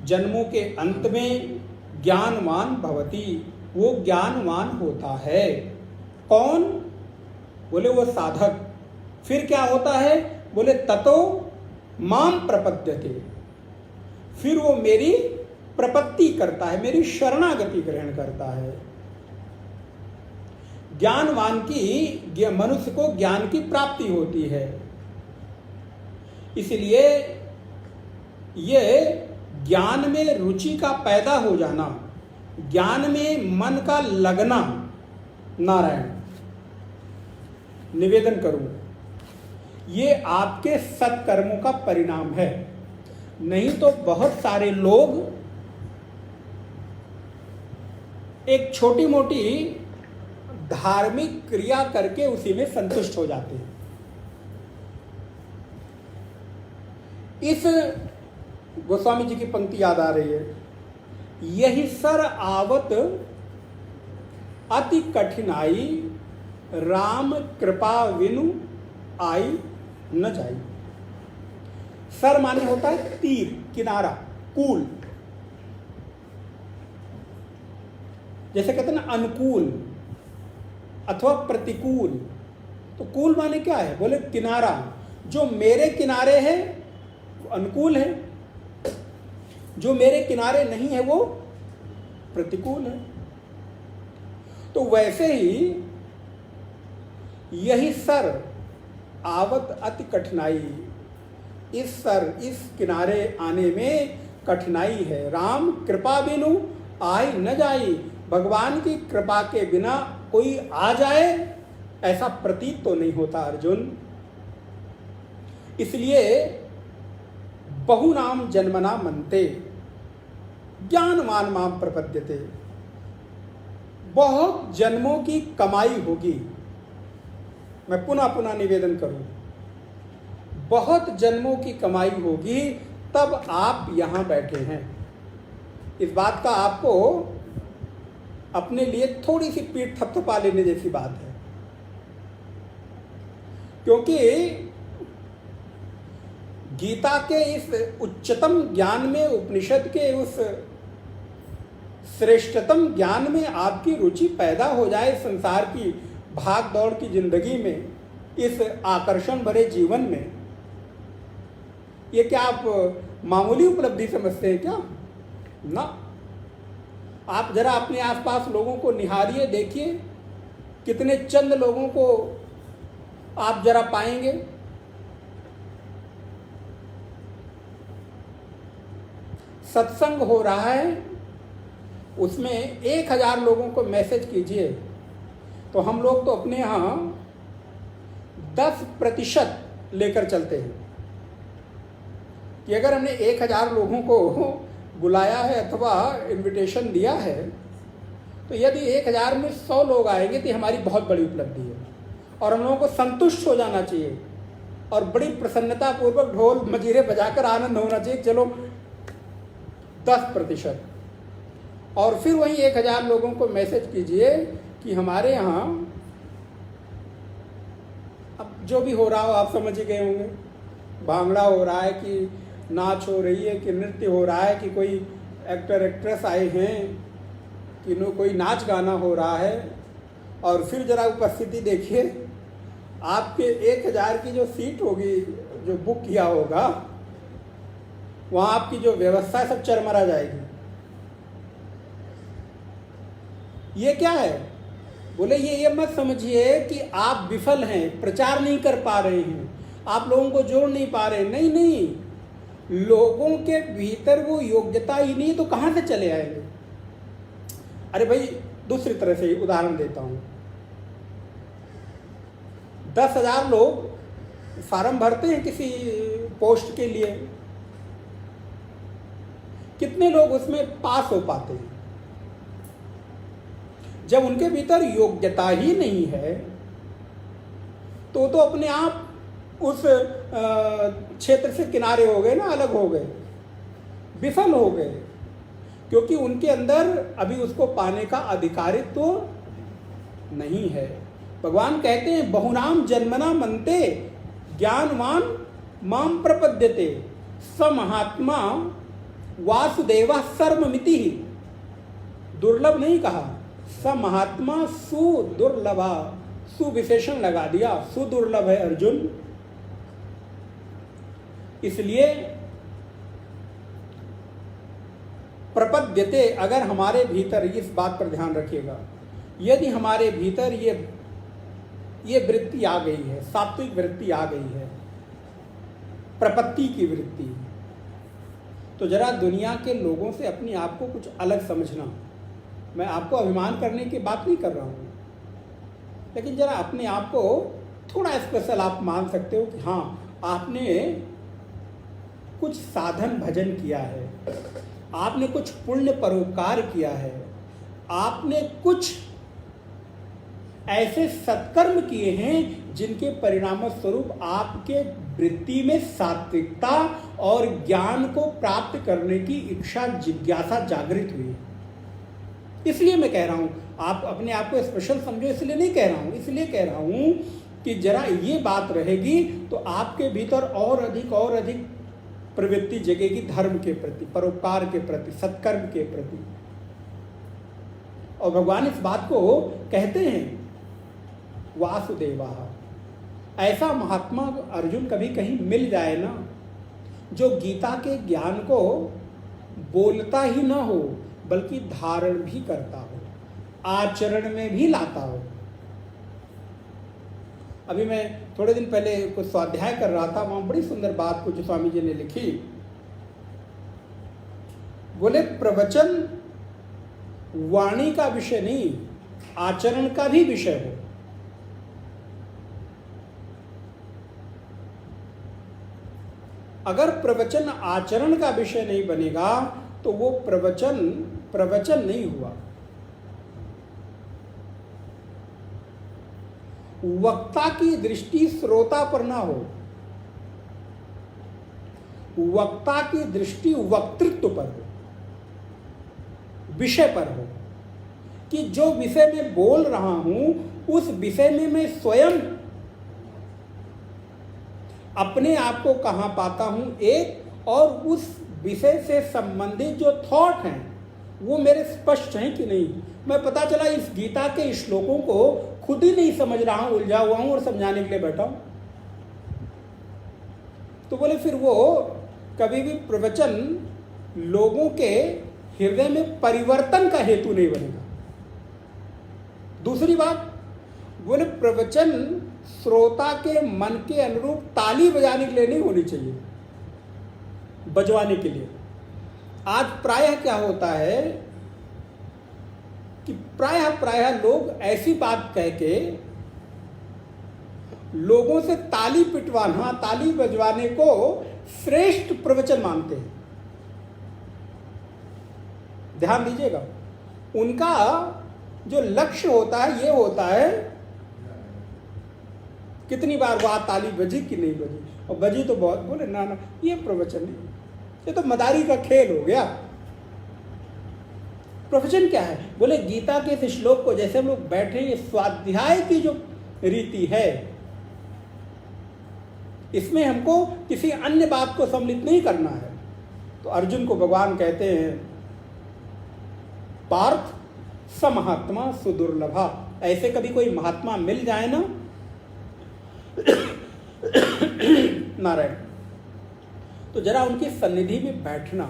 जन्मों के अंत में ज्ञानवान भवति, वो ज्ञानवान होता है। कौन? बोले वो साधक। फिर क्या होता है? बोले ततो माम प्रपद्यते, फिर वो मेरी प्रपत्ति करता है, मेरी शरणागति ग्रहण करता है। ज्ञानवान की, मनुष्य को ज्ञान की प्राप्ति होती है। इसलिए ये ज्ञान में रुचि का पैदा हो जाना, ज्ञान में मन का लगना, नारायण निवेदन करूं, ये आपके सत्कर्मों का परिणाम है। नहीं तो बहुत सारे लोग एक छोटी मोटी धार्मिक क्रिया करके उसी में संतुष्ट हो जाते हैं। इस गोस्वामी जी की पंक्ति याद आ रही है, यही सर आवत अति कठिनाई, राम कृपा विनु आई न जाई। सर माने होता है तीर, किनारा, कूल। जैसे कहते हैं ना अनुकूल अथवा प्रतिकूल, तो कूल माने क्या है? बोले किनारा। जो मेरे किनारे है वो अनुकूल है, जो मेरे किनारे नहीं है वो प्रतिकूल है। तो वैसे ही यही सर आवत अति कठिनाई, इस सर, इस किनारे आने में कठिनाई है। राम कृपा बिनु आई न जाई, भगवान की कृपा के बिना कोई आ जाए ऐसा प्रतीत तो नहीं होता अर्जुन। इसलिए बहुनाम जन्मना मनते ज्ञानवान माम प्रपद्यते, बहुत जन्मों की कमाई होगी। मैं पुनः पुनः निवेदन करूं, बहुत जन्मों की कमाई होगी तब आप यहां बैठे हैं। इस बात का आपको अपने लिए थोड़ी सी पीठ थपथपा लेने जैसी बात है, क्योंकि गीता के इस उच्चतम ज्ञान में, उपनिषद के उस श्रेष्ठतम ज्ञान में आपकी रुचि पैदा हो जाए, संसार की भाग दौड़ की जिंदगी में, इस आकर्षण भरे जीवन में, ये क्या आप मामूली उपलब्धि समझते हैं क्या? ना। आप जरा अपने आसपास लोगों को निहारिए, देखिए कितने चंद लोगों को आप जरा पाएंगे। सत्संग हो रहा है, उसमें 1000 लोगों को मैसेज कीजिए, तो हम लोग तो अपने यहाँ 10% लेकर चलते हैं कि अगर हमने 1000 लोगों को बुलाया है अथवा इनविटेशन दिया है, तो यदि 1000 में 100 लोग आएंगे तो हमारी बहुत बड़ी उपलब्धि है, और हम लोगों को संतुष्ट हो जाना चाहिए और बड़ी प्रसन्नता पूर्वक ढोल मजीरे बजाकर आनंद होना चाहिए। चलो 10%, और फिर वही 1000 लोगों को मैसेज कीजिए कि हमारे यहाँ अब जो भी हो रहा हो आप समझ ही गए होंगे, भांगड़ा हो रहा है कि नाच हो रही है कि नृत्य हो रहा है कि कोई एक्टर एक्ट्रेस आए हैं कि कोई नाच गाना हो रहा है, और फिर जरा उपस्थिति देखिए, आपके 1000 की जो सीट होगी, जो बुक किया होगा, वहाँ आपकी जो व्यवस्था है सब चरमरा जाएगी। ये क्या है? बोले ये मत समझिए कि आप विफल हैं, प्रचार नहीं कर पा रहे हैं, आप लोगों को जोड़ नहीं पा रहे। नहीं नहीं, लोगों के भीतर वो योग्यता ही नहीं तो कहाँ से चले आएंगे? अरे भाई, दूसरी तरह से उदाहरण देता हूं। 10,000 लोग फॉर्म भरते हैं किसी पोस्ट के लिए, कितने लोग उसमें पास हो पाते हैं? जब उनके भीतर योग्यता ही नहीं है तो अपने आप उस क्षेत्र से किनारे हो गए ना, अलग हो गए, विफल हो गए, क्योंकि उनके अंदर अभी उसको पाने का अधिकारित्व तो नहीं है। भगवान कहते हैं बहुनाम जन्मना मनते ज्ञानवान माम प्रपद्यते स महात्मा वासुदेवा सर्वमिति। दुर्लभ नहीं कहा, स महात्मा सुदुर्लभा, सुविशेषण लगा दिया, सुदुर्लभ है अर्जुन। इसलिए प्रपद्यते, अगर हमारे भीतर, इस बात पर ध्यान रखिएगा, यदि हमारे भीतर ये वृत्ति आ गई है, सात्विक वृत्ति आ गई है, प्रपत्ति की वृत्ति, तो जरा दुनिया के लोगों से अपने आप को कुछ अलग समझना। मैं आपको अभिमान करने की बात नहीं कर रहा हूं, लेकिन जरा अपने आप को थोड़ा स्पेशल आप मान सकते हो कि हाँ, आपने कुछ साधन भजन किया है, आपने कुछ पुण्य परोपकार किया है, आपने कुछ ऐसे सत्कर्म किए हैं जिनके परिणाम स्वरूप आपके वृत्ति में सात्विकता और ज्ञान को प्राप्त करने की इच्छा, जिज्ञासा जागृत हुई है। इसलिए मैं कह रहा हूं, आप अपने आप को स्पेशल समझो, इसलिए नहीं कह रहा हूं, इसलिए कह रहा हूं कि जरा ये बात रहेगी तो आपके भीतर और अधिक प्रवृत्ति जगेगी धर्म के प्रति, परोपकार के प्रति, सत्कर्म के प्रति। और भगवान इस बात को कहते हैं वासुदेवा। ऐसा महात्मा अर्जुन कभी कहीं मिल जाए ना, जो गीता के ज्ञान को बोलता ही ना हो बल्कि धारण भी करता हो, आचरण में भी लाता हो। अभी मैं थोड़े दिन पहले कुछ स्वाध्याय कर रहा था, वहां बड़ी सुंदर बात कुछ स्वामी जी ने लिखी। बोले प्रवचन वाणी का विषय नहीं, आचरण का भी विषय हो। अगर प्रवचन आचरण का विषय नहीं बनेगा तो वो प्रवचन नहीं हुआ। वक्ता की दृष्टि श्रोता पर ना हो, वक्ता की दृष्टि वक्तृत्व पर हो, विषय पर हो, कि जो विषय में बोल रहा हूं उस विषय में मैं स्वयं अपने आप को कहां पाता हूं एक, और उस विषय से संबंधित जो थॉट हैं वो मेरे स्पष्ट हैं कि नहीं। मैं पता चला इस गीता के श्लोकों को खुद ही नहीं समझ रहा हूं, उलझा हुआ हूं और समझाने के लिए बैठा हूं, तो बोले फिर वो कभी भी प्रवचन लोगों के हृदय में परिवर्तन का हेतु नहीं बनेगा। दूसरी बात, बोले प्रवचन श्रोता के मन के अनुरूप ताली बजाने के लिए नहीं होनी चाहिए, बजवाने के लिए। आज प्रायः क्या होता है कि प्रायः लोग ऐसी बात कह के लोगों से ताली पिटवाना, ताली बजवाने को श्रेष्ठ प्रवचन मानते हैं। ध्यान दीजिएगा, उनका जो लक्ष्य होता है ये होता है कितनी बार वहां ताली बजी कि नहीं बजी, और बजी तो बहुत, बोले ना ना ये प्रवचन नहीं, ये तो मदारी का खेल हो गया। प्रवचन क्या है? बोले गीता के इस श्लोक को जैसे हम लोग बैठे, ये स्वाध्याय की जो रीति है इसमें हमको किसी अन्य बात को सम्मिलित नहीं करना है। तो अर्जुन को भगवान कहते हैं पार्थ स महात्मा सुदुर्लभा। ऐसे कभी कोई महात्मा मिल जाए ना नारायण, तो जरा उनकी सन्निधि में बैठना,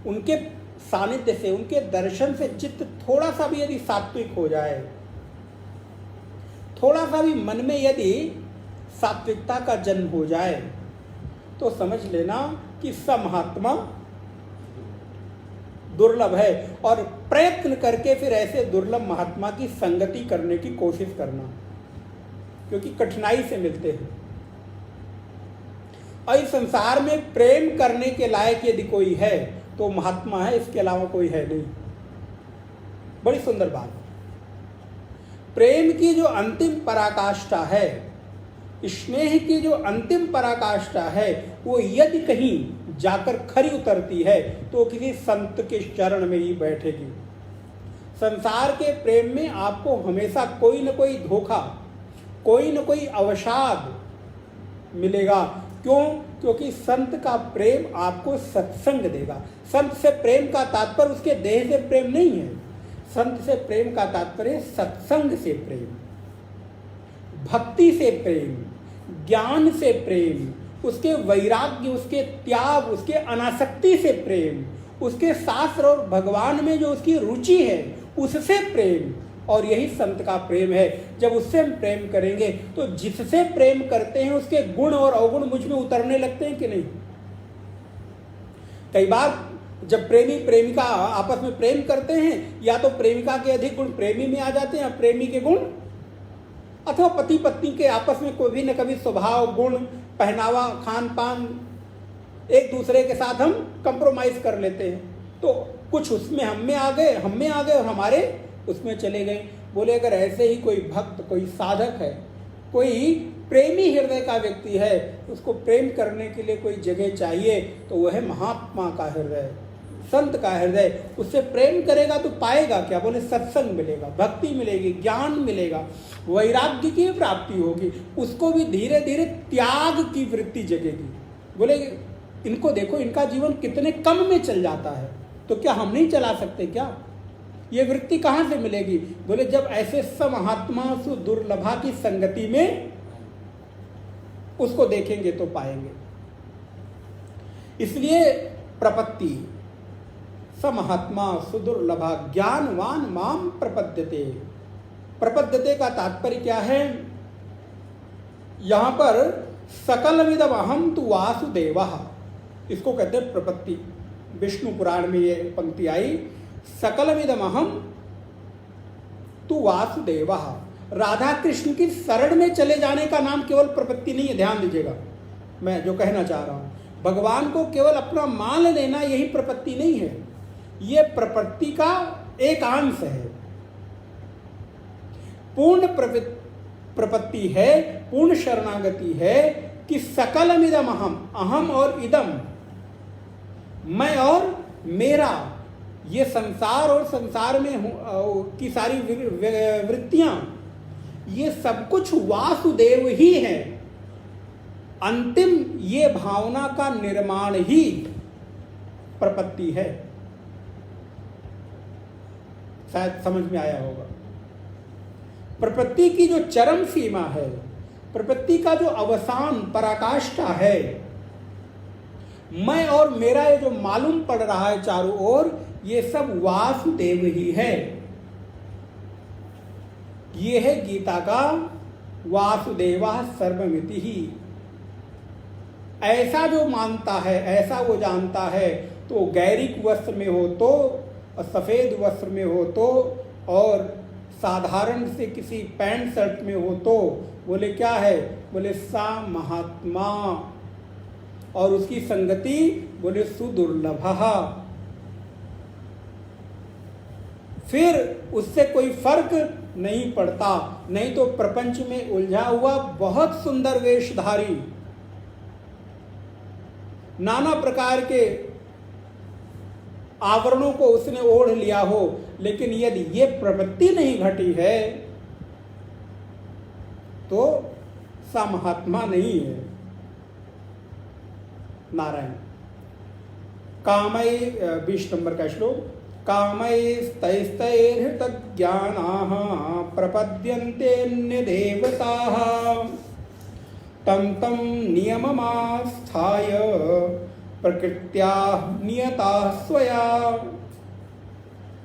उनके सानिध्य से, उनके दर्शन से चित्त थोड़ा सा भी यदि सात्विक हो जाए, थोड़ा सा भी मन में यदि सात्विकता का जन्म हो जाए, तो समझ लेना कि स महात्मा दुर्लभ है, और प्रयत्न करके फिर ऐसे दुर्लभ महात्मा की संगति करने की कोशिश करना, क्योंकि कठिनाई से मिलते हैं। और इस संसार में प्रेम करने के लायक यदि कोई है तो महात्मा है, इसके अलावा कोई है नहीं। बड़ी सुंदर बात। प्रेम की जो अंतिम पराकाष्ठा है, स्नेह की जो अंतिम पराकाष्ठा है, वो यदि कहीं जाकर खरी उतरती है तो किसी संत के चरण में ही बैठेगी। संसार के प्रेम में आपको हमेशा कोई न कोई धोखा, कोई न कोई अवसाद मिलेगा। क्यों? क्योंकि संत का प्रेम आपको सत्संग देगा। संत से प्रेम का तात्पर्य उसके देह से प्रेम नहीं है, संत से प्रेम का तात्पर्य सत्संग से प्रेम, भक्ति से प्रेम, ज्ञान से प्रेम, उसके वैराग्य, उसके त्याग, उसके अनासक्ति से प्रेम, उसके शास्त्र और भगवान में जो उसकी रुचि है उससे प्रेम। और यही संत का प्रेम है। जब उससे हम प्रेम करेंगे तो जिससे प्रेम करते हैं उसके गुण और अवगुण मुझ में उतरने लगते हैं कि नहीं? कई बार जब प्रेमी प्रेमिका आपस में प्रेम करते हैं, या तो प्रेमिका के अधिक गुण प्रेमी में आ जाते हैं, या प्रेमी के गुण, अथवा पति पत्नी के आपस में कोई भी न कभी स्वभाव, गुण, पहनावा, खान पान, एक दूसरे के साथ हम कंप्रोमाइज कर लेते हैं। तो कुछ उसमें हम में आ गए और हमारे उसमें चले गए। बोले अगर ऐसे ही कोई भक्त, कोई साधक है, कोई प्रेमी हृदय का व्यक्ति है, उसको प्रेम करने के लिए कोई जगह चाहिए, तो वह है महात्मा का हृदय, संत का हृदय। उससे प्रेम करेगा तो पाएगा क्या? बोले सत्संग मिलेगा, भक्ति मिलेगी, ज्ञान मिलेगा, वैराग्य की प्राप्ति होगी, उसको भी धीरे धीरे त्याग की वृत्ति जगेगी। बोले इनको देखो, इनका जीवन कितने कम में चल जाता है, तो क्या हम नहीं चला सकते क्या? ये वृत्ति कहाँ से मिलेगी? बोले जब ऐसे समहात्मा सुदुर्लभा की संगति में उसको देखेंगे तो पाएंगे। इसलिए प्रपत्ति, समहात्मा सुदुर्लभा ज्ञानवान माम प्रपद्यते। प्रपद्यते का तात्पर्य क्या है? यहां पर सकलमिदम अहम तु वासुदेवः, इसको कहते हैं प्रपत्ति। विष्णु पुराण में ये पंक्ति आई, सकलमिदम अहम तु वासुदेवः। राधा कृष्ण की शरण में चले जाने का नाम केवल प्रपत्ति नहीं है, ध्यान दीजिएगा मैं जो कहना चाह रहा हूं। भगवान को केवल अपना मान लेना यही प्रपत्ति नहीं है, ये प्रपत्ति का एक अंश है। पूर्ण प्रपत्ति है, पूर्ण शरणागति है कि सकलमिदम अहम, अहम और इदम, मैं और मेरा, ये संसार और संसार में की सारी वृत्तियां, ये सब कुछ वासुदेव ही है। अंतिम ये भावना का निर्माण ही प्रपत्ति है। शायद समझ में आया होगा। प्रपत्ति की जो चरम सीमा है, प्रपत्ति का जो अवसान पराकाष्ठा है, मैं और मेरा ये जो मालूम पड़ रहा है चारों ओर, ये सब वासुदेव ही है। ये है गीता का वासुदेवा सर्वमिति ही। ऐसा जो मानता है, ऐसा वो जानता है, तो गैरिक वस्त्र में हो तो, सफेद वस्त्र में हो तो, और साधारण से किसी पैंट शर्ट में हो तो, बोले क्या है? बोले सा महात्मा। और उसकी संगति बोले सुदुर्लभः। फिर उससे कोई फर्क नहीं पड़ता। नहीं तो प्रपंच में उलझा हुआ बहुत सुंदर वेशधारी, नाना प्रकार के आवरणों को उसने ओढ़ लिया हो, लेकिन यदि ये प्रवृत्ति नहीं घटी है तो समहात्मा नहीं है। नारायण। कामय 20 नंबर का श्लोक, कामैस्तैस्तैर्हृतज्ञानाः प्रपद्यन्ते देवताः तं तं नियममास्थाय प्रकृत्या नियता स्वया।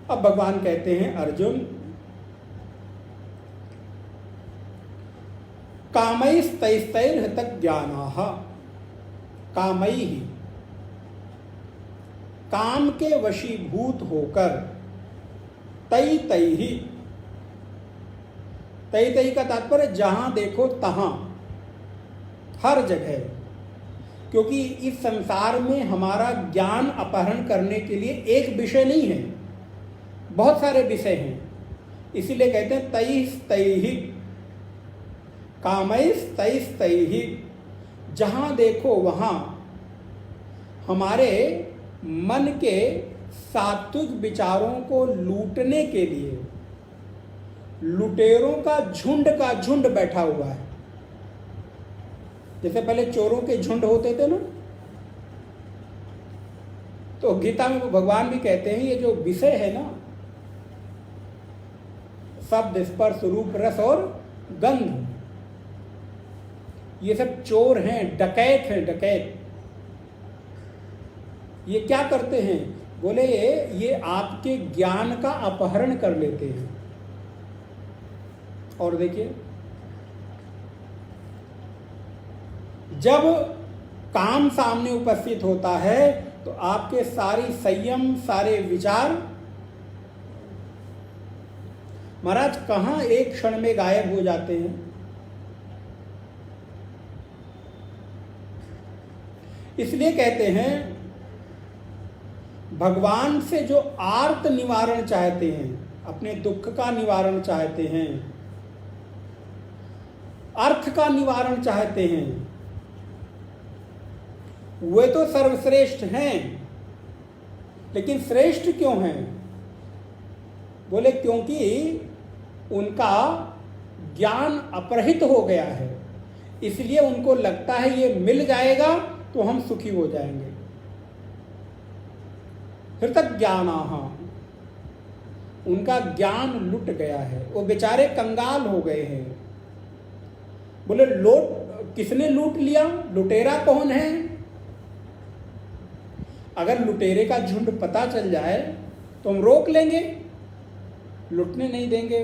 अब भगवान कहते हैं अर्जुन, कामैस्तैस्तैर्हृतज्ञानाः, कामैः काम के वशीभूत होकर तई तई ही, तई तई का तात्पर्य जहां देखो तहां, हर जगह, क्योंकि इस संसार में हमारा ज्ञान अपहरण करने के लिए एक विषय नहीं है, बहुत सारे विषय हैं। इसीलिए कहते हैं तईस तई ही, कामैस तईस तई ही, जहां देखो वहां हमारे मन के सात्विक विचारों को लूटने के लिए लुटेरों का झुंड बैठा हुआ है। जैसे पहले चोरों के झुंड होते थे ना, तो गीता में भगवान भी कहते हैं ये जो विषय है ना, शब्द स्पर्श रूप रस और गंध, ये सब चोर हैं, डकैत हैं, डकैत। ये क्या करते हैं? बोले ये आपके ज्ञान का अपहरण कर लेते हैं। और देखिए, जब काम सामने उपस्थित होता है तो आपके सारी संयम, सारे विचार महाराज कहां एक क्षण में गायब हो जाते हैं। इसलिए कहते हैं भगवान से जो आर्त निवारण चाहते हैं, अपने दुख का निवारण चाहते हैं, अर्थ का निवारण चाहते हैं, वे तो सर्वश्रेष्ठ हैं। लेकिन श्रेष्ठ क्यों हैं? बोले क्योंकि उनका ज्ञान अपहृत हो गया है, इसलिए उनको लगता है ये मिल जाएगा तो हम सुखी हो जाएंगे। फिर तक ज्ञानाहा, उनका ज्ञान लुट गया है, वो बेचारे कंगाल हो गए हैं। बोले किसने लूट लिया? लुटेरा कौन है? अगर लुटेरे का झुंड पता चल जाए तो हम रोक लेंगे, लुटने नहीं देंगे।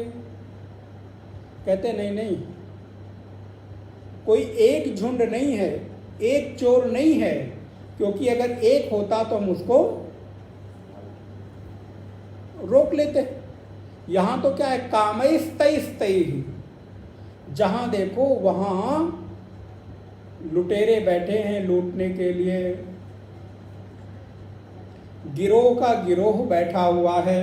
कहते नहीं, कोई एक झुंड नहीं है, एक चोर नहीं है, क्योंकि अगर एक होता तो हम उसको रोक लेते। यहां तो क्या है? कामैस तैस तई ही, जहां देखो वहां लुटेरे बैठे हैं लूटने के लिए, गिरोह का गिरोह बैठा हुआ है।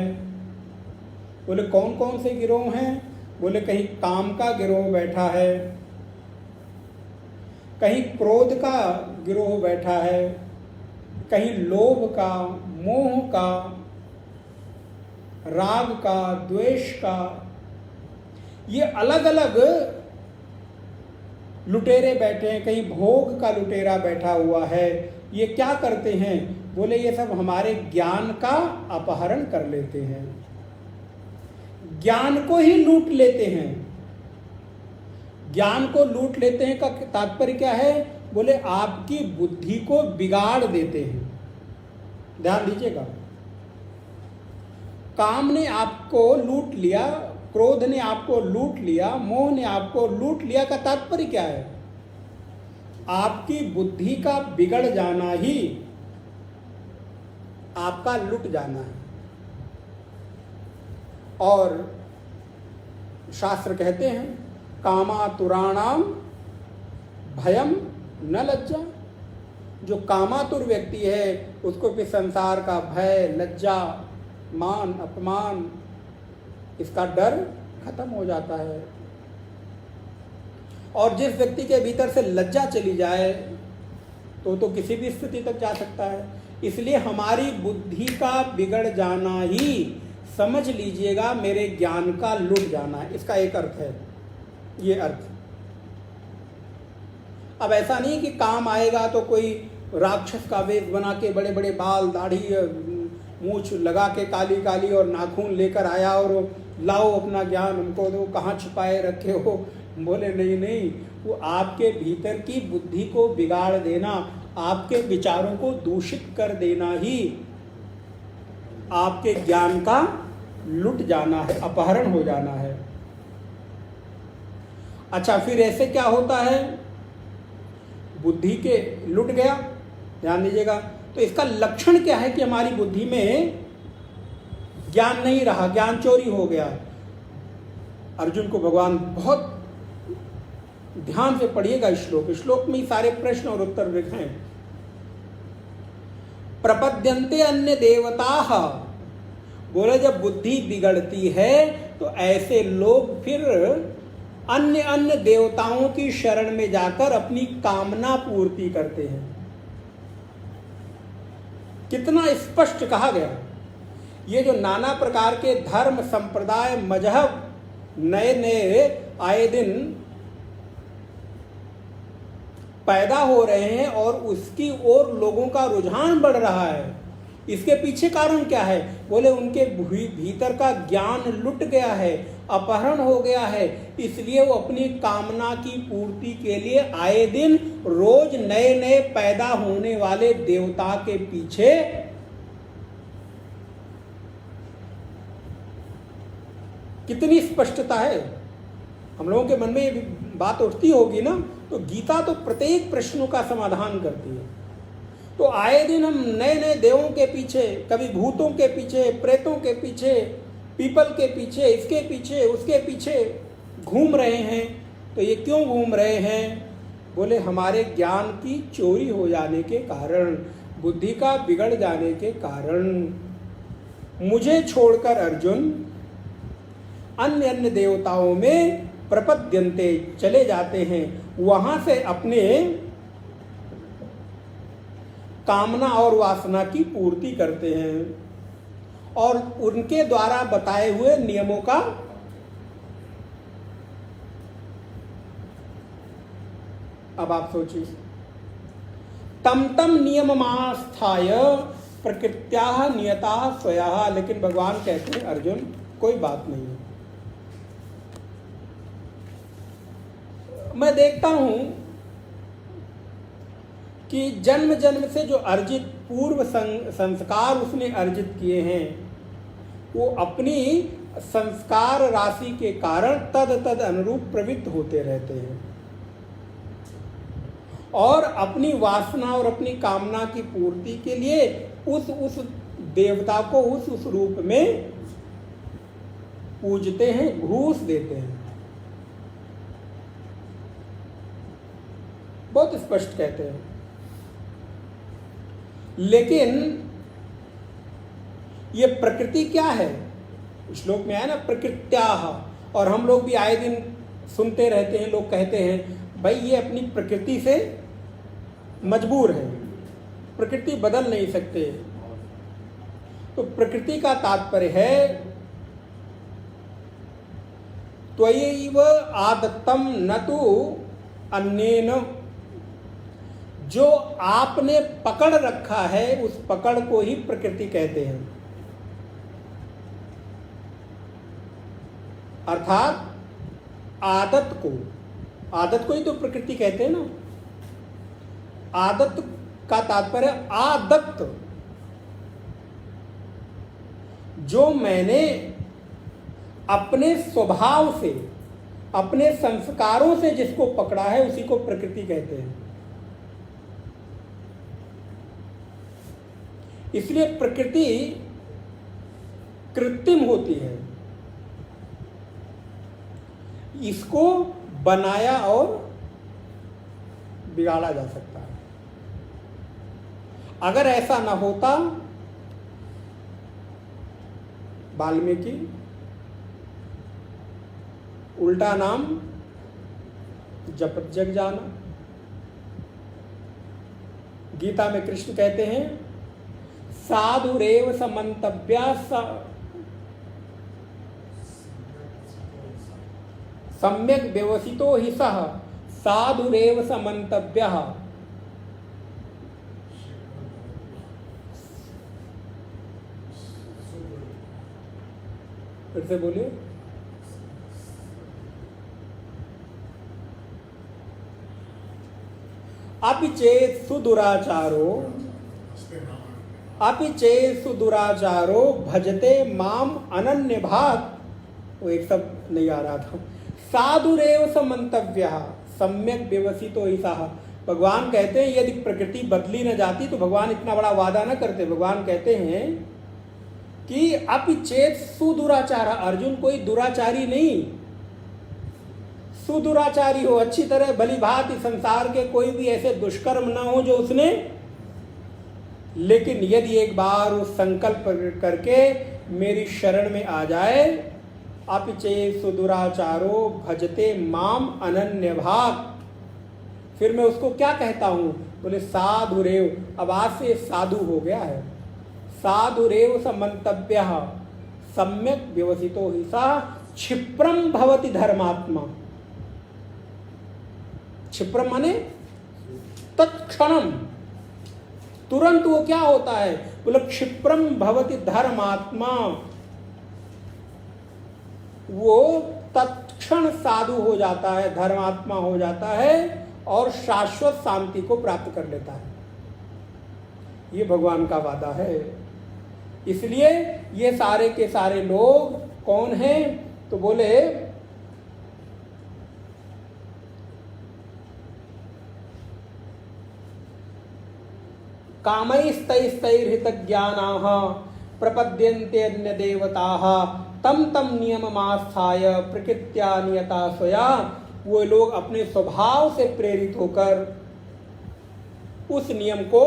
बोले कौन कौन से गिरोह हैं? बोले कहीं काम का गिरोह बैठा है, कहीं क्रोध का गिरोह बैठा है, कहीं लोभ का, मोह का, राग का, द्वेष का, ये अलग अलग लुटेरे बैठे हैं। कहीं भोग का लुटेरा बैठा हुआ है। ये क्या करते हैं? बोले ये सब हमारे ज्ञान का अपहरण कर लेते हैं, ज्ञान को ही लूट लेते हैं। ज्ञान को लूट लेते हैं का तात्पर्य क्या है? बोले आपकी बुद्धि को बिगाड़ देते हैं। ध्यान दीजिएगा, काम ने आपको लूट लिया, क्रोध ने आपको लूट लिया, मोह ने आपको लूट लिया का तात्पर्य क्या है? आपकी बुद्धि का बिगड़ जाना ही आपका लुट जाना है। और शास्त्र कहते हैं कामातुराणाम भयम न लज्जा। जो कामातुर व्यक्ति है उसको भी संसार का भय, लज्जा, मान, अपमान, इसका डर खत्म हो जाता है। और जिस व्यक्ति के भीतर से लज्जा चली जाए तो किसी भी स्थिति तक जा सकता है। इसलिए हमारी बुद्धि का बिगड़ जाना ही समझ लीजिएगा मेरे ज्ञान का लुट जाना है, इसका एक अर्थ है ये अर्थ। अब ऐसा नहीं कि काम आएगा तो कोई राक्षस का वेश बना के बड़े बड़े बाल, दाढ़ी, मूछ लगा के काली काली और नाखून लेकर आया और लाओ अपना ज्ञान हमको दो, कहाँ छुपाए रखे हो। बोले नहीं, वो आपके भीतर की बुद्धि को बिगाड़ देना, आपके विचारों को दूषित कर देना ही आपके ज्ञान का लुट जाना है, अपहरण हो जाना है। अच्छा, फिर ऐसे क्या होता है? बुद्धि के लुट गया, ध्यान दीजिएगा, तो इसका लक्षण क्या है कि हमारी बुद्धि में ज्ञान नहीं रहा, ज्ञान चोरी हो गया। अर्जुन को भगवान बहुत ध्यान से पढ़िएगा श्लोक में ही सारे प्रश्न और उत्तर लिखे हैं। प्रपद्यन्ते अन्य देवताः, बोले जब बुद्धि बिगड़ती है तो ऐसे लोग फिर अन्य अन्य देवताओं की शरण में जाकर अपनी कामना पूर्ति करते हैं। कितना स्पष्ट कहा गया। ये जो नाना प्रकार के धर्म, संप्रदाय, मजहब नए नए आए दिन पैदा हो रहे हैं और उसकी ओर लोगों का रुझान बढ़ रहा है, इसके पीछे कारण क्या है? बोले उनके भीतर का ज्ञान लुट गया है, अपहरण हो गया है, इसलिए वो अपनी कामना की पूर्ति के लिए आए दिन रोज नए नए पैदा होने वाले देवता के पीछे कितनी स्पष्टता है। हम लोगों के मन में ये बात उठती होगी ना, तो गीता तो प्रत्येक प्रश्नों का समाधान करती है। तो आए दिन हम नए नए देवों के पीछे, कभी भूतों के पीछे, प्रेतों के पीछे, पीपल के पीछे, इसके पीछे, उसके पीछे घूम रहे हैं। तो ये क्यों घूम रहे हैं? बोले हमारे ज्ञान की चोरी हो जाने के कारण, बुद्धि का बिगड़ जाने के कारण। मुझे छोड़कर अर्जुन अन्य अन्य देवताओं में प्रपद्यन्ते चले जाते हैं, वहां से अपने कामना और वासना की पूर्ति करते हैं और उनके द्वारा बताए हुए नियमों का अब आप सोचिए, तम तम नियममास्थाय प्रकृत्याः नियताः स्वयाः। लेकिन भगवान कहते हैं अर्जुन कोई बात नहीं है। मैं देखता हूं कि जन्म जन्म से जो अर्जित पूर्व संस्कार उसने अर्जित किए हैं, वो अपनी संस्कार राशि के कारण तद अनुरूप प्रवृत्त होते रहते हैं और अपनी वासना और अपनी कामना की पूर्ति के लिए उस देवता को उस रूप में पूजते हैं, घूस देते हैं। बहुत स्पष्ट कहते हैं। लेकिन ये प्रकृति क्या है? श्लोक में आया ना प्रकृत्याः, और हम लोग भी आए दिन सुनते रहते हैं, लोग कहते हैं भाई ये अपनी प्रकृति से मजबूर है, प्रकृति बदल नहीं सकते। तो प्रकृति का तात्पर्य है त्वयैव आदत्तम न तु अन्येन, जो आपने पकड़ रखा है उस पकड़ को ही प्रकृति कहते हैं। अर्थात आदत को ही तो प्रकृति कहते हैं ना। आदत का तात्पर्य आदत्त, जो मैंने अपने स्वभाव से, अपने संस्कारों से जिसको पकड़ा है उसी को प्रकृति कहते हैं। इसलिए प्रकृति कृत्रिम होती है, इसको बनाया और बिगाड़ा जा सकता है। अगर ऐसा ना होता, वाल्मीकि उल्टा नाम जप जग जाना। गीता में कृष्ण कहते हैं साधुरेव समन्तव्या सम्यक व्यवसितो हि सः साधुरेव समन्तव्यः। फिर से बोलिए। अपि चेत् सुदुराचारो भजते माम अनन्य भाग। वो एक शब्द नहीं आ रहा था। साधुरेव समन्तव्यः सम्यक व्यवसितो हि सः। भगवान कहते हैं यदि प्रकृति बदली न जाती तो भगवान इतना बड़ा वादा न करते। भगवान कहते हैं कि अपिचेत सुदुराचार, अर्जुन कोई दुराचारी नहीं, सुदुराचारी हो, अच्छी तरह भली भांति संसार के कोई भी ऐसे दुष्कर्म ना हो जो उसने, लेकिन यदि एक बार उस संकल्प करके मेरी शरण में आ जाए, अपिचेत सुदुराचारो भजते माम अनन्य भाग, फिर मैं उसको क्या कहता हूं, बोले साधुरेव, अब आज से साधु हो गया है, साधुरेव स मंतव्य सम्यक व्यवसितो हि सा क्षिप्रम भवति धर्मात्मा। क्षिप्रम माने तत्क्षणम, तुरंत वो क्या होता है, बोले क्षिप्रम भवति धर्मात्मा, वो तत्क्षण साधु हो जाता है, धर्मात्मा हो जाता है और शाश्वत शांति को प्राप्त कर लेता है। ये भगवान का वादा है। इसलिए ये सारे के सारे लोग कौन हैं, तो बोले कामैस्तैस्तैर्हितज्ञानाः प्रपद्यन्ते अन्य देवताः तम तम नियममास्थाय प्रकृत्या नियता स्वया। वो लोग अपने स्वभाव से प्रेरित होकर उस नियम को,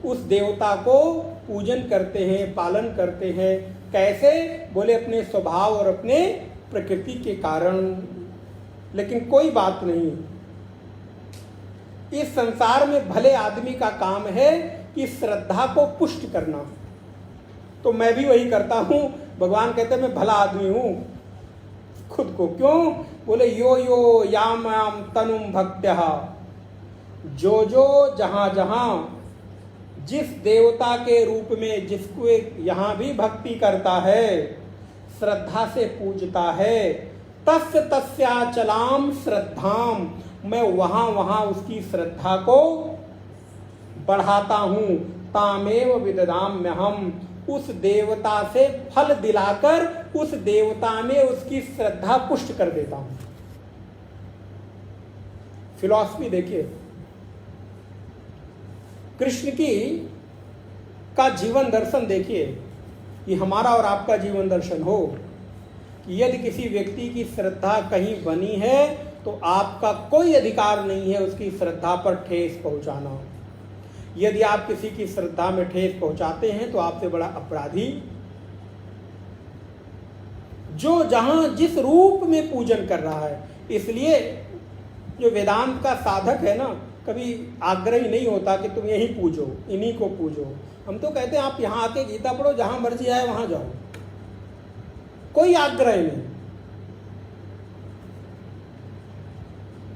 उस देवता को पूजन करते हैं, पालन करते हैं। कैसे, बोले अपने स्वभाव और अपने प्रकृति के कारण। लेकिन कोई बात नहीं, इस संसार में भले आदमी का काम है कि श्रद्धा को पुष्ट करना, तो मैं भी वही करता हूं। भगवान कहते हैं मैं भला आदमी हूं खुद को, क्यों, बोले यो यो याम याम तनुम भक्त्या, जो जो जहां जहां जिस देवता के रूप में जिसको यहां भी भक्ति करता है, श्रद्धा से पूजता है, तस्य तस्याचलाम श्रद्धाम, मैं वहां वहां उसकी श्रद्धा को बढ़ाता हूं। तामेव विददाम्यहम, उस देवता से फल दिलाकर उस देवता में उसकी श्रद्धा पुष्ट कर देता हूं। फिलॉसफी देखिए, कृष्ण की का जीवन दर्शन देखिए, कि हमारा और आपका जीवन दर्शन हो कि यदि किसी व्यक्ति की श्रद्धा कहीं बनी है तो आपका कोई अधिकार नहीं है उसकी श्रद्धा पर ठेस पहुंचाना। यदि आप किसी की श्रद्धा में ठेस पहुंचाते हैं तो आपसे बड़ा अपराधी, जो जहां जिस रूप में पूजन कर रहा है। इसलिए जो वेदांत का साधक है ना, कभी आग्रह नहीं होता कि तुम यही पूजो, इन्हीं को पूजो। हम तो कहते हैं आप यहां आके गीता पढ़ो, जहां मर्जी आए वहां जाओ, कोई आग्रह नहीं,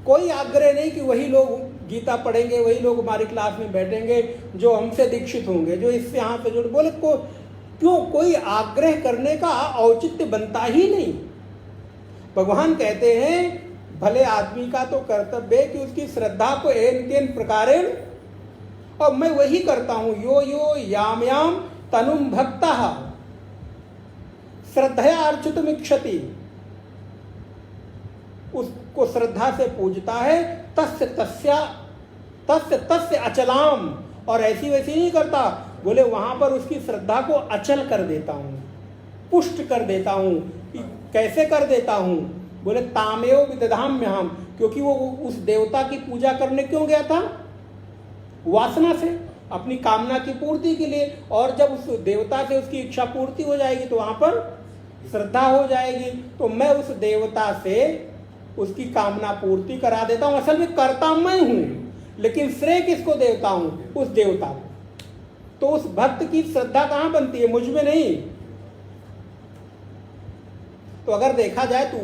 कोई आग्रह नहीं कि वही लोग गीता पढ़ेंगे, वही लोग हमारी क्लास में बैठेंगे जो हमसे दीक्षित होंगे, जो इससे यहाँ से जुड़, बोले क्यों, कोई आग्रह करने का औचित्य बनता ही नहीं। भगवान कहते हैं भले आदमी का तो कर्तव्य है कि उसकी श्रद्धा को एन तेन प्रकारेण, और मैं वही करता हूं, यो यो याम याम तनुम भक्तः श्रद्धया अर्चितुम इच्छति, उसको श्रद्धा से पूजता है, तस्य तस्य अचलाम, और ऐसी वैसी नहीं करता, बोले वहां पर उसकी श्रद्धा को अचल कर देता हूं, पुष्ट कर देता हूं। कैसे कर देता हूं, बोले तामेव विदधाम्यहम, क्योंकि वो उस देवता की पूजा करने क्यों गया था, वासना से, अपनी कामना की पूर्ति के लिए। और जब उस देवता से उसकी इच्छा पूर्ति हो जाएगी तो वहां पर श्रद्धा हो जाएगी। तो मैं उस देवता से उसकी कामना पूर्ति करा देता हूं। असल में करता मैं हूं, लेकिन श्रेय किसको देता हूं, उस देवता को। तो उस भक्त की श्रद्धा कहां बनती है, मुझ में नहीं। तो अगर देखा जाए तो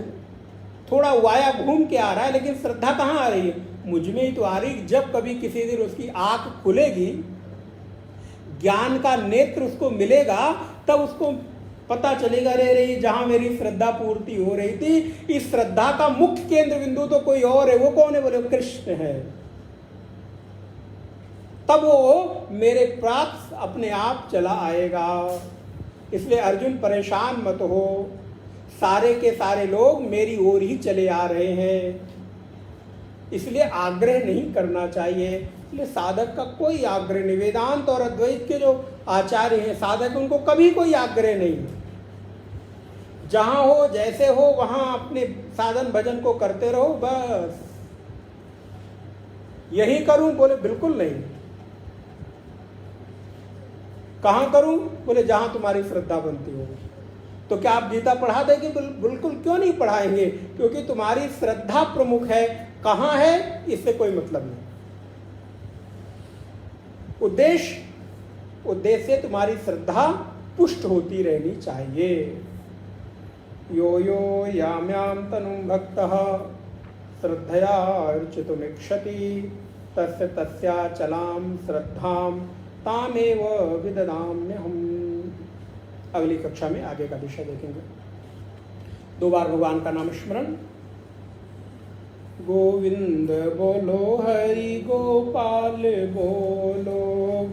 थोड़ा वाया घूम के आ रहा है, लेकिन श्रद्धा कहां आ रही है, मुझ में ही तो आ रही। जब कभी किसी दिन उसकी आंख खुलेगी, ज्ञान का नेत्र उसको मिलेगा, तब उसको पता चलेगा, रे जहां मेरी श्रद्धा पूर्ति हो रही थी, इस श्रद्धा का मुख्य केंद्र बिंदु तो कोई और है। वो कौन है, बोले कृष्ण है। तब वो मेरे पास अपने आप चला आएगा। इसलिए अर्जुन परेशान मत हो, सारे के सारे लोग मेरी ओर ही चले आ रहे हैं। इसलिए आग्रह नहीं करना चाहिए। इसलिए साधक का कोई आग्रह नहीं, वेदांत और अद्वैत के जो आचार्य हैं साधक, उनको कभी कोई आग्रह नहीं है। जहां हो जैसे हो वहां अपने साधन भजन को करते रहो बस। यही करूं बोले बिल्कुल नहीं। कहां करूं बोले जहां तुम्हारी श्रद्धा बनती हो। तो क्या आप गीता पढ़ा देंगे? बिल्कुल क्यों नहीं पढ़ाएंगे, क्योंकि तुम्हारी श्रद्धा प्रमुख है। कहां है इससे कोई मतलब नहीं। उद्देश्य तुम्हारी श्रद्धा पुष्ट होती रहनी चाहिए। यो यो याम्याम तनुं भक्तः श्रद्धया अर्चितुमिच्छति तस्य तस्याचलां श्रद्धां तामेव विददाम्यहम्। अगली कक्षा में आगे का विषय देखेंगे। 2 बार भगवान का नाम स्मरण। गोविंद बोलो हरि गोपाल बोलो,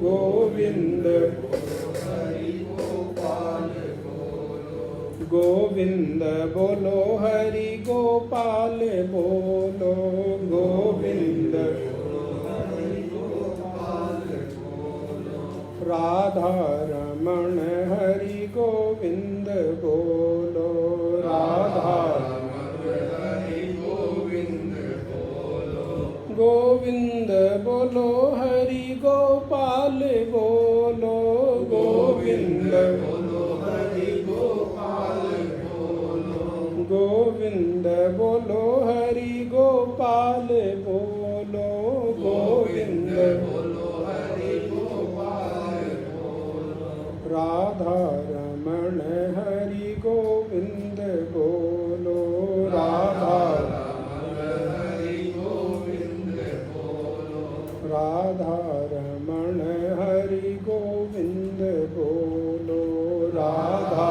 गोविंद गोविंद बोलो हरि गोपाल बोलो, गोविंद राधा रमण हरि गोविंद बोलो, राधा गोविंद बोलो हरि गोपाल बोलो, गोविंद गोविंद बोलो हरि गोपाल बोलो, गोविंद राधा रमण हरि गोविंद बोलो, राधा राधा रमण हरि गोविंद बोलो, राधा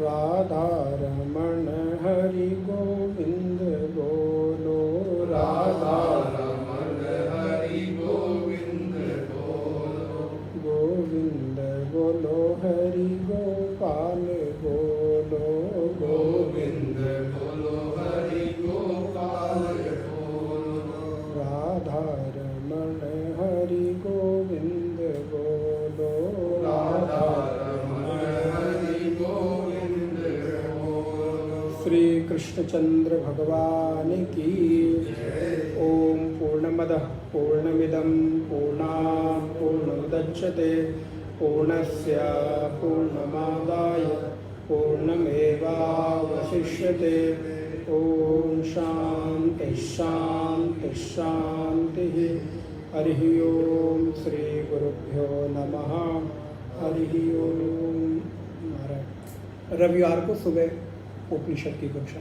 राधा रमण हरि गोविंद बोलो, राधा गोविंद बोलो हरि गोपाल बोलो, गोविंद राधा रमण हरि गोविंद बोलो, राधा श्री कृष्णचंद्र भगवान की। ओम पूर्णमदः पूर्णमिदं पूर्णात् पूर्णमुदच्यते पूर्णस्य पूर्णमादाय पूर्णमेवावशिष्यते। ओम शांति शांति शांति। हरि ओम श्री गुरुभ्यो नमः। हरि ओम। रविवार को सुबह उपनिषद की कक्षा।